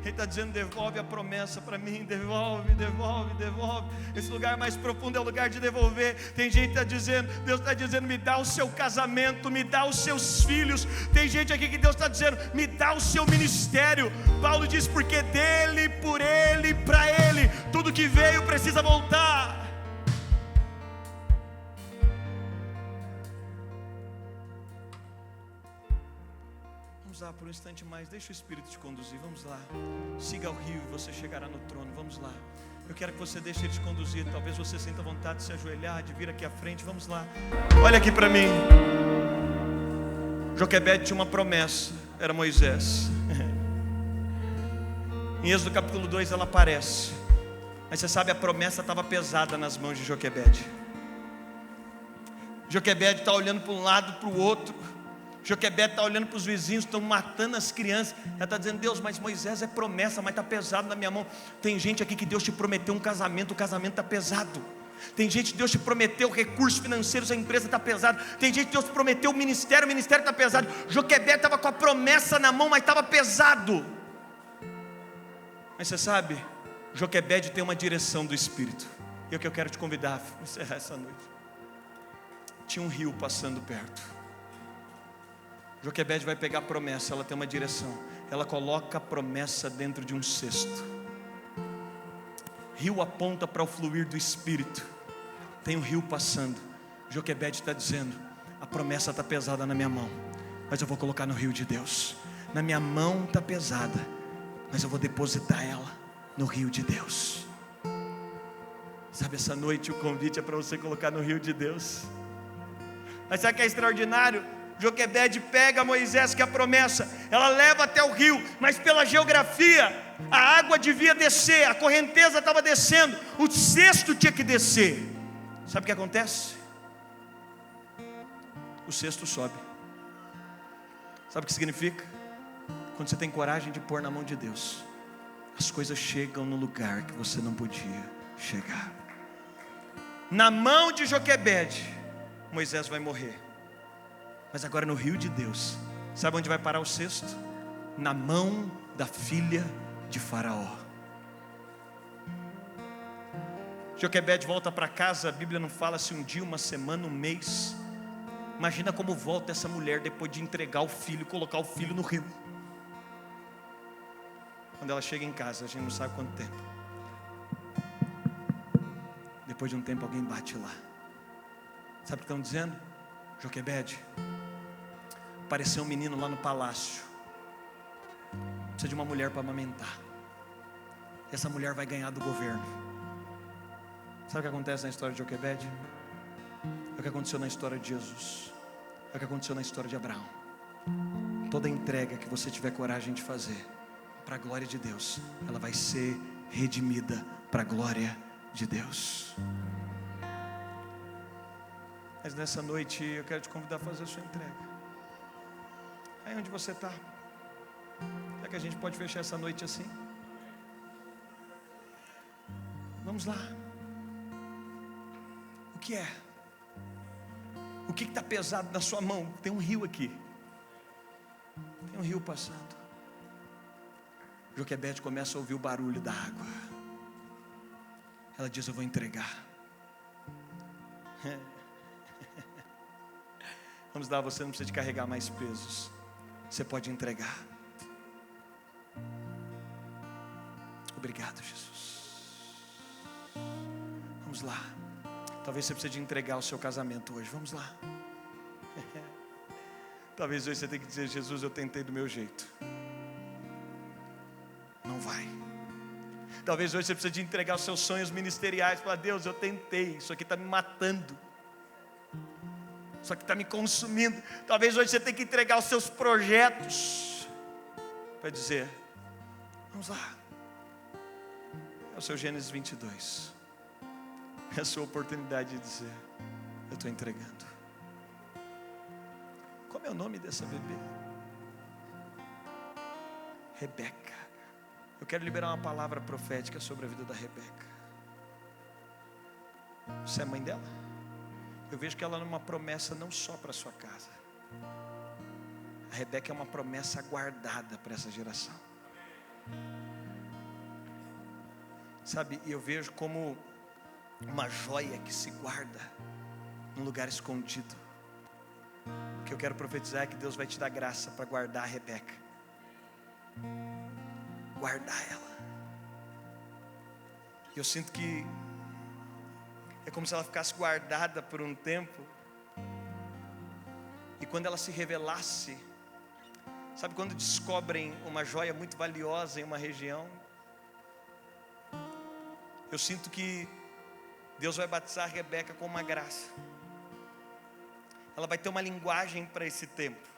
Ele está dizendo: devolve a promessa para mim, devolve, devolve, devolve. Esse lugar mais profundo é o lugar de devolver. Tem gente que está dizendo, Deus está dizendo: me dá o seu casamento, me dá os seus filhos. Tem gente aqui que Deus está dizendo: me dá o seu ministério. Paulo diz: porque dele, por ele, para ele, tudo que veio precisa voltar. Vamos lá por um instante mais, deixa o Espírito te conduzir. Vamos lá, siga o rio e você chegará no trono. Vamos lá, eu quero que você deixe Ele te conduzir. Talvez você sinta vontade de se ajoelhar, de vir aqui à frente. Vamos lá, olha aqui para mim. Joquebede tinha uma promessa, era Moisés. Em Êxodo capítulo 2 ela aparece. Mas você sabe, a promessa estava pesada nas mãos de Joquebede. Joquebede está olhando para um lado, para o outro. Joquebede está olhando para os vizinhos, estão matando as crianças. Ela está dizendo: Deus, mas Moisés é promessa, mas está pesado na minha mão. Tem gente aqui que Deus te prometeu um casamento, o casamento está pesado. Tem gente que Deus te prometeu recursos financeiros, a empresa está pesada. Tem gente que Deus te prometeu o ministério está pesado. Joquebede estava com a promessa na mão, mas estava pesado. Mas você sabe, Joquebede tem uma direção do Espírito. E é o que eu quero te convidar a encerrar essa noite. Tinha um rio passando perto. Joquebede vai pegar a promessa, ela tem uma direção. Ela coloca a promessa dentro de um cesto. Rio aponta para o fluir do Espírito. Tem um rio passando. Joquebede está dizendo: a promessa está pesada na minha mão, mas eu vou colocar no rio de Deus. Na minha mão está pesada, mas eu vou depositar ela no rio de Deus. Sabe, essa noite o convite é para você colocar no rio de Deus. Mas sabe o que é extraordinário? Joquebede pega Moisés, que é a promessa, ela leva até o rio, mas pela geografia, a água devia descer, a correnteza estava descendo, o cesto tinha que descer. Sabe o que acontece? O cesto sobe. Sabe o que significa? Quando você tem coragem de pôr na mão de Deus, as coisas chegam no lugar que você não podia chegar. Na mão de Joquebede, Moisés vai morrer. Mas agora no rio de Deus, sabe onde vai parar o cesto? Na mão da filha de Faraó. Joquebede volta para casa. A Bíblia não fala se um dia, uma semana, um mês. Imagina como volta essa mulher depois de entregar o filho, colocar o filho no rio. Quando ela chega em casa, a gente não sabe quanto tempo. Depois de um tempo alguém bate lá. Sabe o que estão dizendo? Joquebede, apareceu um menino lá no palácio, precisa de uma mulher para amamentar. Essa mulher vai ganhar do governo. Sabe o que acontece na história de Joquebede? É o que aconteceu na história de Jesus. É o que aconteceu na história de Abraão. Toda entrega que você tiver coragem de fazer para a glória de Deus, ela vai ser redimida para a glória de Deus. Mas nessa noite eu quero te convidar a fazer a sua entrega. Aí onde você está? Será que a gente pode fechar essa noite assim? Vamos lá. O que é? O que está pesado na sua mão? Tem um rio aqui. Tem um rio passando. Joquebede começa a ouvir o barulho da água. Ela diz: eu vou entregar. Vamos lá, você não precisa de carregar mais pesos. Você pode entregar. Obrigado, Jesus. Vamos lá. Talvez você precise de entregar o seu casamento hoje. Vamos lá. Talvez hoje você tenha que dizer: Jesus, eu tentei do meu jeito. Não vai. Talvez hoje você precise de entregar os seus sonhos ministeriais. Falar: Deus, eu tentei, isso aqui está me matando, isso aqui está me consumindo. Talvez hoje você tenha que entregar os seus projetos, para dizer: vamos lá. É o seu Gênesis 22. É a sua oportunidade de dizer: eu estou entregando. Como é o nome dessa bebê? Rebeca. Eu quero liberar uma palavra profética sobre a vida da Rebeca. Você é mãe dela? Eu vejo que ela é uma promessa não só para a sua casa. A Rebeca é uma promessa guardada para essa geração. Sabe, e eu vejo como uma joia que se guarda num lugar escondido. O que eu quero profetizar é que Deus vai te dar graça para guardar a Rebeca. Guardar ela. E eu sinto que é como se ela ficasse guardada por um tempo, e quando ela se revelasse, sabe quando descobrem uma joia muito valiosa em uma região, eu sinto que Deus vai batizar a Rebeca com uma graça. Ela vai ter uma linguagem para esse tempo,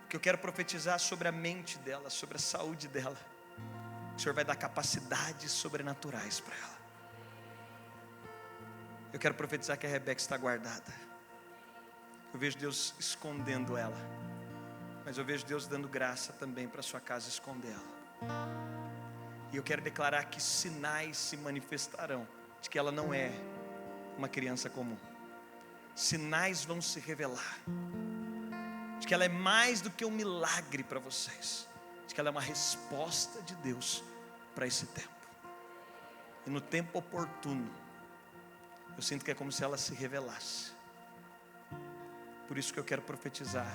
que eu quero profetizar sobre a mente dela, sobre a saúde dela. O Senhor vai dar capacidades sobrenaturais para ela. Eu quero profetizar que a Rebeca está guardada. Eu vejo Deus escondendo ela, mas eu vejo Deus dando graça também para a sua casa escondê-la. E eu quero declarar que sinais se manifestarão de que ela não é uma criança comum. Sinais vão se revelar de que ela é mais do que um milagre para vocês, de que ela é uma resposta de Deus para esse tempo. E no tempo oportuno, eu sinto que é como se ela se revelasse. Por isso que eu quero profetizar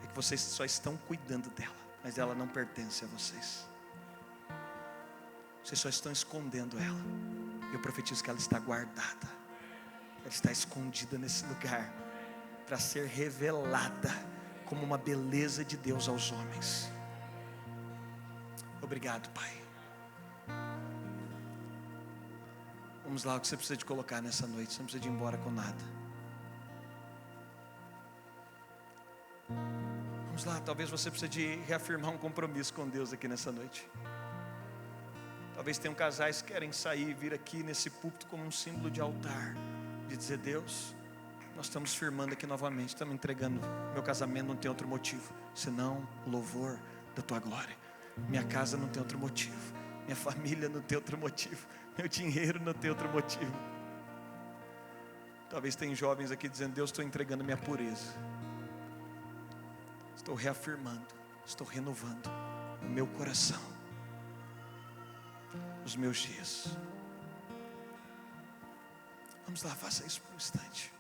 é que vocês só estão cuidando dela, mas ela não pertence a vocês. Vocês só estão escondendo ela. Eu profetizo que ela está guardada, ela está escondida nesse lugar para ser revelada como uma beleza de Deus aos homens. Obrigado, Pai. Vamos lá, o que você precisa de colocar nessa noite. Você não precisa de ir embora com nada. Vamos lá, talvez você precise de reafirmar um compromisso com Deus aqui nessa noite. Talvez tenham casais que querem sair e vir aqui nesse púlpito como um símbolo de altar, de dizer: Deus, nós estamos firmando aqui novamente, estamos entregando. Meu casamento não tem outro motivo senão o louvor da tua glória. Minha casa não tem outro motivo, minha família não tem outro motivo, meu dinheiro não tem outro motivo. Talvez tem jovens aqui dizendo: Deus, estou entregando minha pureza, estou reafirmando, estou renovando o meu coração, os meus dias. Vamos lá, faça isso por um instante.